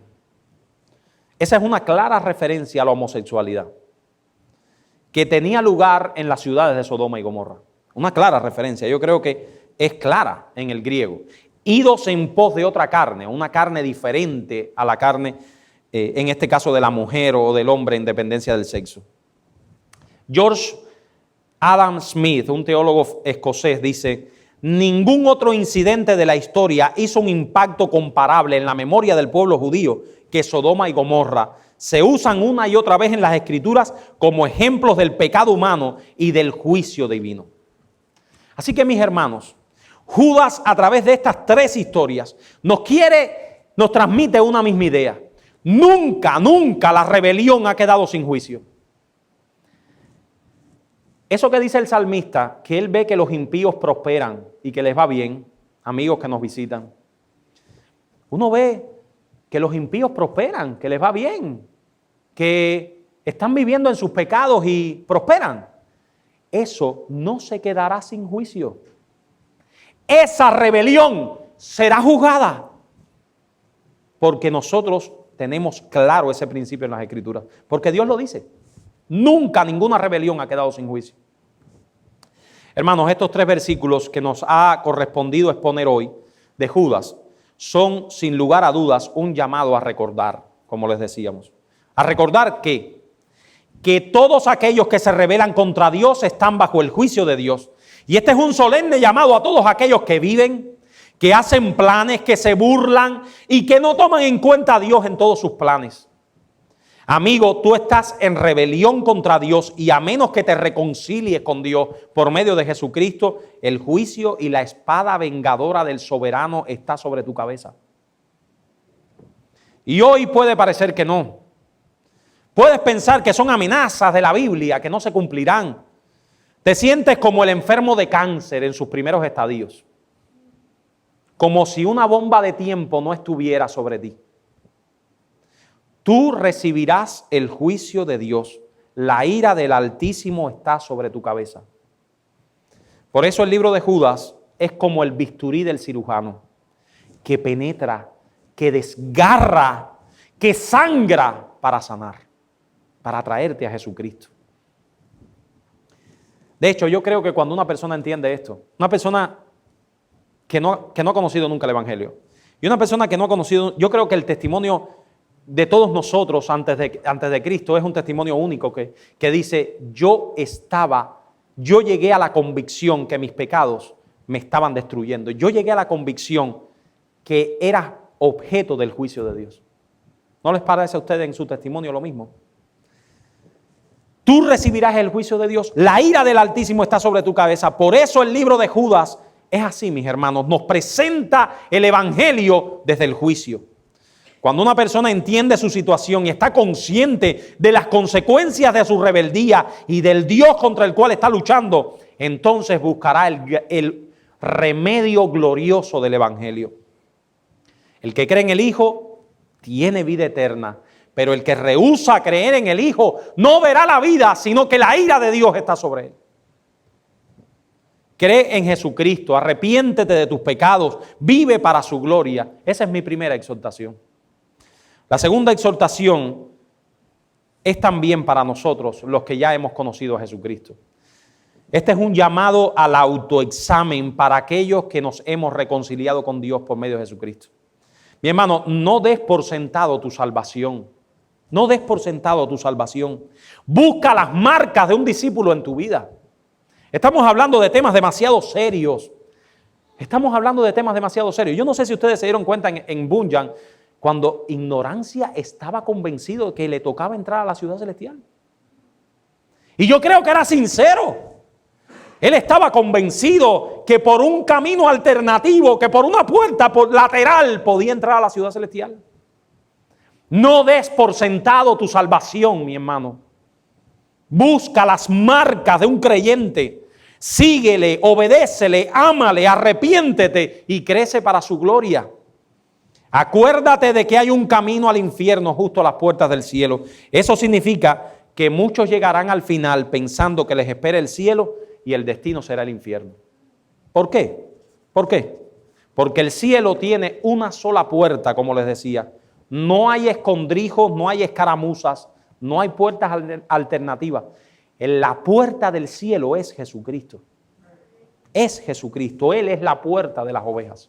Esa es una clara referencia a la homosexualidad que tenía lugar en las ciudades de Sodoma y Gomorra. Una clara referencia, yo creo que es clara en el griego. Idos en pos de otra carne, una carne diferente a la carne, en este caso de la mujer o del hombre en dependencia del sexo. George Adam Smith, un teólogo escocés, dice: ningún otro incidente de la historia hizo un impacto comparable en la memoria del pueblo judío que Sodoma y Gomorra. Se usan una y otra vez en las Escrituras como ejemplos del pecado humano y del juicio divino. Así que, mis hermanos, Judas, a través de estas tres historias, nos transmite una misma idea. Nunca la rebelión ha quedado sin juicio. Eso que dice el salmista, que él ve que los impíos prosperan y que les va bien, amigos que nos visitan. Uno ve que los impíos prosperan, que les va bien, que están viviendo en sus pecados y prosperan. Eso no se quedará sin juicio. Esa rebelión será juzgada. Porque nosotros tenemos claro ese principio en las Escrituras. Porque Dios lo dice. Nunca ninguna rebelión ha quedado sin juicio. Hermanos, estos tres versículos que nos ha correspondido exponer hoy de Judas son, sin lugar a dudas, un llamado a recordar, como les decíamos. A recordar que todos aquellos que se rebelan contra Dios están bajo el juicio de Dios. Y este es un solemne llamado a todos aquellos que viven, que hacen planes, que se burlan y que no toman en cuenta a Dios en todos sus planes. Amigo, tú estás en rebelión contra Dios y a menos que te reconcilies con Dios por medio de Jesucristo, el juicio y la espada vengadora del soberano está sobre tu cabeza. Y hoy puede parecer que no. Puedes pensar que son amenazas de la Biblia que no se cumplirán. Te sientes como el enfermo de cáncer en sus primeros estadios. Como si una bomba de tiempo no estuviera sobre ti. Tú recibirás el juicio de Dios. La ira del Altísimo está sobre tu cabeza. Por eso el libro de Judas es como el bisturí del cirujano, que penetra, que desgarra, que sangra para sanar, para traerte a Jesucristo. De hecho, yo creo que cuando una persona entiende esto, una persona que no ha conocido nunca el Evangelio, y una persona que no ha conocido, yo creo que el testimonio de todos nosotros antes de Cristo es un testimonio único que dice, yo llegué a la convicción que mis pecados me estaban destruyendo. Yo llegué a la convicción que era objeto del juicio de Dios. ¿No les parece a ustedes en su testimonio lo mismo? Tú recibirás el juicio de Dios. La ira del Altísimo está sobre tu cabeza. Por eso el libro de Judas es así, mis hermanos. Nos presenta el Evangelio desde el juicio. Cuando una persona entiende su situación y está consciente de las consecuencias de su rebeldía y del Dios contra el cual está luchando, entonces buscará el remedio glorioso del Evangelio. El que cree en el Hijo tiene vida eterna, pero el que rehúsa creer en el Hijo no verá la vida, sino que la ira de Dios está sobre él. Cree en Jesucristo, arrepiéntete de tus pecados, vive para su gloria. Esa es mi primera exhortación. La segunda exhortación es también para nosotros, los que ya hemos conocido a Jesucristo. Este es un llamado al autoexamen para aquellos que nos hemos reconciliado con Dios por medio de Jesucristo. Mi hermano, no des por sentado tu salvación. No des por sentado tu salvación. Busca las marcas de un discípulo en tu vida. Estamos hablando de temas demasiado serios. Yo no sé si ustedes se dieron cuenta en Bunyan, cuando Ignorancia estaba convencido de que le tocaba entrar a la ciudad celestial. Y yo creo que era sincero. Él estaba convencido que por un camino alternativo, que por una puerta lateral podía entrar a la ciudad celestial. No des por sentado tu salvación, mi hermano. Busca las marcas de un creyente. Síguele, obedécele, ámale, arrepiéntete y crece para su gloria. Acuérdate de que hay un camino al infierno justo a las puertas del cielo. Eso significa que muchos llegarán al final pensando que les espera el cielo y el destino será el infierno. ¿Por qué? ¿Por qué? Porque el cielo tiene una sola puerta, como les decía. No hay escondrijos, no hay escaramuzas, no hay puertas alternativas. La puerta del cielo es Jesucristo. Es Jesucristo. Él es la puerta de las ovejas.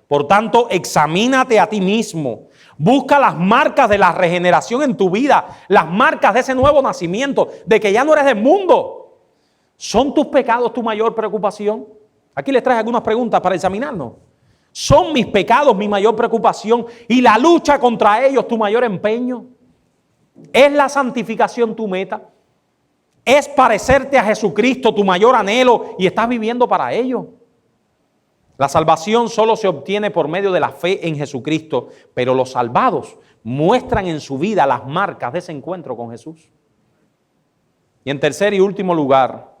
Por tanto, examínate a ti mismo. Busca las marcas de la regeneración en tu vida, las marcas de ese nuevo nacimiento, de que ya no eres del mundo. ¿Son tus pecados tu mayor preocupación? Aquí les traje algunas preguntas para examinarnos. ¿Son mis pecados mi mayor preocupación y la lucha contra ellos tu mayor empeño? ¿Es la santificación tu meta? ¿Es parecerte a Jesucristo tu mayor anhelo y estás viviendo para ello? La salvación solo se obtiene por medio de la fe en Jesucristo, pero los salvados muestran en su vida las marcas de ese encuentro con Jesús. Y en tercer y último lugar,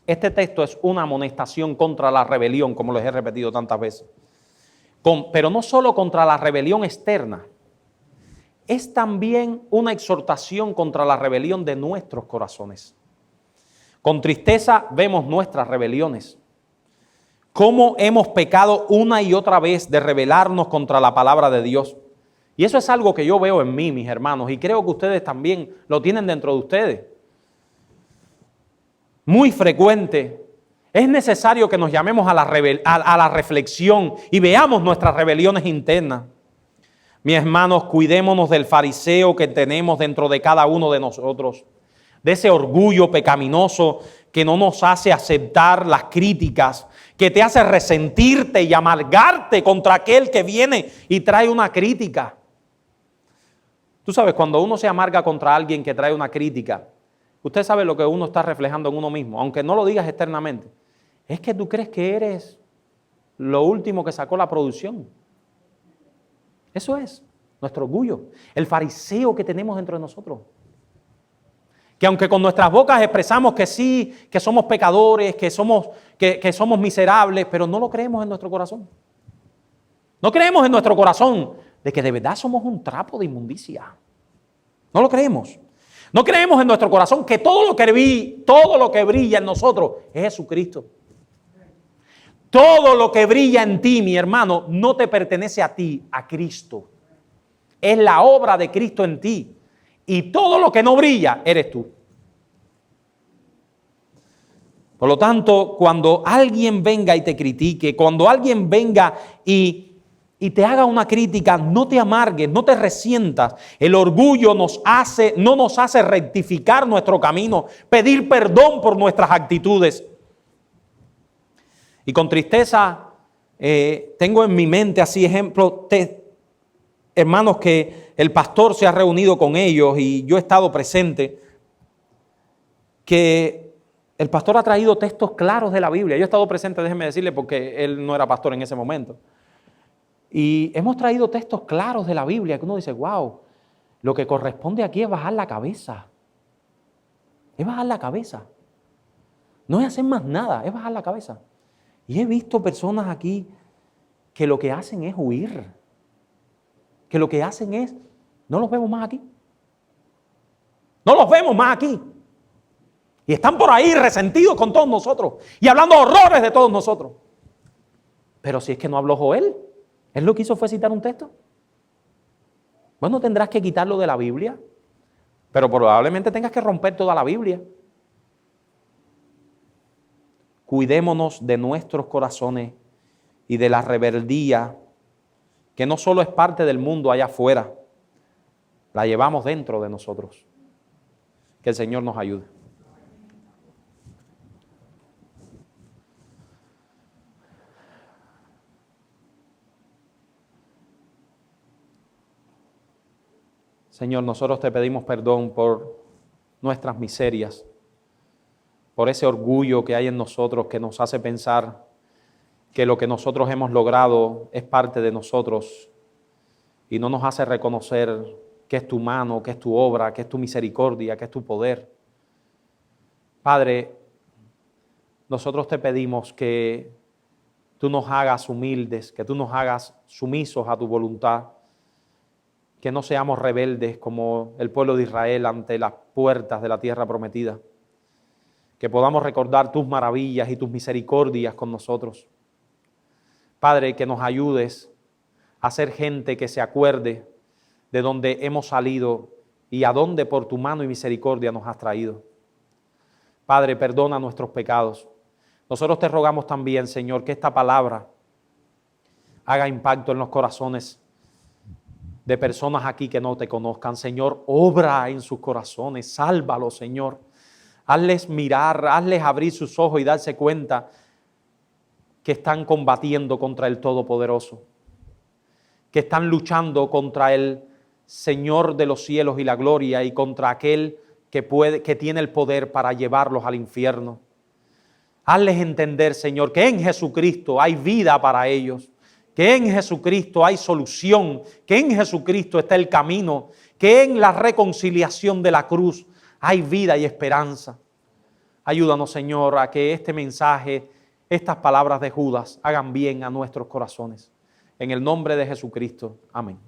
este texto es una amonestación contra la rebelión, como les he repetido tantas veces. Pero no solo contra la rebelión externa, es también una exhortación contra la rebelión de nuestros corazones. Con tristeza vemos nuestras rebeliones. Cómo hemos pecado una y otra vez de rebelarnos contra la palabra de Dios. Y eso es algo que yo veo en mí, mis hermanos, y creo que ustedes también lo tienen dentro de ustedes. Muy frecuente. Es necesario que nos llamemos a la reflexión y veamos nuestras rebeliones internas. Mis hermanos, cuidémonos del fariseo que tenemos dentro de cada uno de nosotros, de ese orgullo pecaminoso que no nos hace aceptar las críticas, que te hace resentirte y amargarte contra aquel que viene y trae una crítica. Tú sabes, cuando uno se amarga contra alguien que trae una crítica, usted sabe lo que uno está reflejando en uno mismo, aunque no lo digas externamente. Es que tú crees que eres lo último que sacó la producción. Eso es nuestro orgullo, el fariseo que tenemos dentro de nosotros. Que aunque con nuestras bocas expresamos que sí, que somos pecadores, que somos miserables, pero no lo creemos en nuestro corazón. No creemos en nuestro corazón de que de verdad somos un trapo de inmundicia. No lo creemos. No creemos en nuestro corazón que todo lo que brilla en nosotros es Jesucristo. Todo lo que brilla en ti, mi hermano, no te pertenece a ti, a Cristo. Es la obra de Cristo en ti. Y todo lo que no brilla, eres tú. Por lo tanto, cuando alguien venga y te critique, cuando alguien venga y te haga una crítica, no te amargues, no te resientas. El orgullo no nos hace rectificar nuestro camino, pedir perdón por nuestras actitudes. Y con tristeza tengo en mi mente así ejemplos, hermanos, que el pastor se ha reunido con ellos y yo he estado presente, que el pastor ha traído textos claros de la Biblia. Yo he estado presente, déjeme decirle, porque él no era pastor en ese momento. Y hemos traído textos claros de la Biblia que uno dice, wow, lo que corresponde aquí es bajar la cabeza. Es bajar la cabeza. No es hacer más nada, es bajar la cabeza. Y he visto personas aquí que lo que hacen es huir. Que lo que hacen es, no los vemos más aquí. No los vemos más aquí. Y están por ahí resentidos con todos nosotros y hablando horrores de todos nosotros. Pero si es que no habló Joel, él lo que hizo fue citar un texto. Bueno, tendrás que quitarlo de la Biblia, pero probablemente tengas que romper toda la Biblia. Cuidémonos de nuestros corazones y de la rebeldía, que no solo es parte del mundo allá afuera, la llevamos dentro de nosotros. Que el Señor nos ayude. Señor, nosotros te pedimos perdón por nuestras miserias, por ese orgullo que hay en nosotros que nos hace pensar que lo que nosotros hemos logrado es parte de nosotros y no nos hace reconocer que es tu mano, que es tu obra, que es tu misericordia, que es tu poder. Padre, nosotros te pedimos que tú nos hagas humildes, que tú nos hagas sumisos a tu voluntad, que no seamos rebeldes como el pueblo de Israel ante las puertas de la tierra prometida, que podamos recordar tus maravillas y tus misericordias con nosotros. Padre, que nos ayudes a ser gente que se acuerde de dónde hemos salido y a dónde por tu mano y misericordia nos has traído. Padre, perdona nuestros pecados. Nosotros te rogamos también, Señor, que esta palabra haga impacto en los corazones de personas aquí que no te conozcan. Señor, obra en sus corazones, sálvalos, Señor. Hazles mirar, hazles abrir sus ojos y darse cuenta que están combatiendo contra el Todopoderoso, que están luchando contra el Señor de los cielos y la gloria y contra aquel que tiene el poder para llevarlos al infierno. Hazles entender, Señor, que en Jesucristo hay vida para ellos, que en Jesucristo hay solución, que en Jesucristo está el camino, que en la reconciliación de la cruz hay vida y esperanza. Ayúdanos, Señor, a que este mensaje, estas palabras de Judas hagan bien a nuestros corazones. En el nombre de Jesucristo. Amén.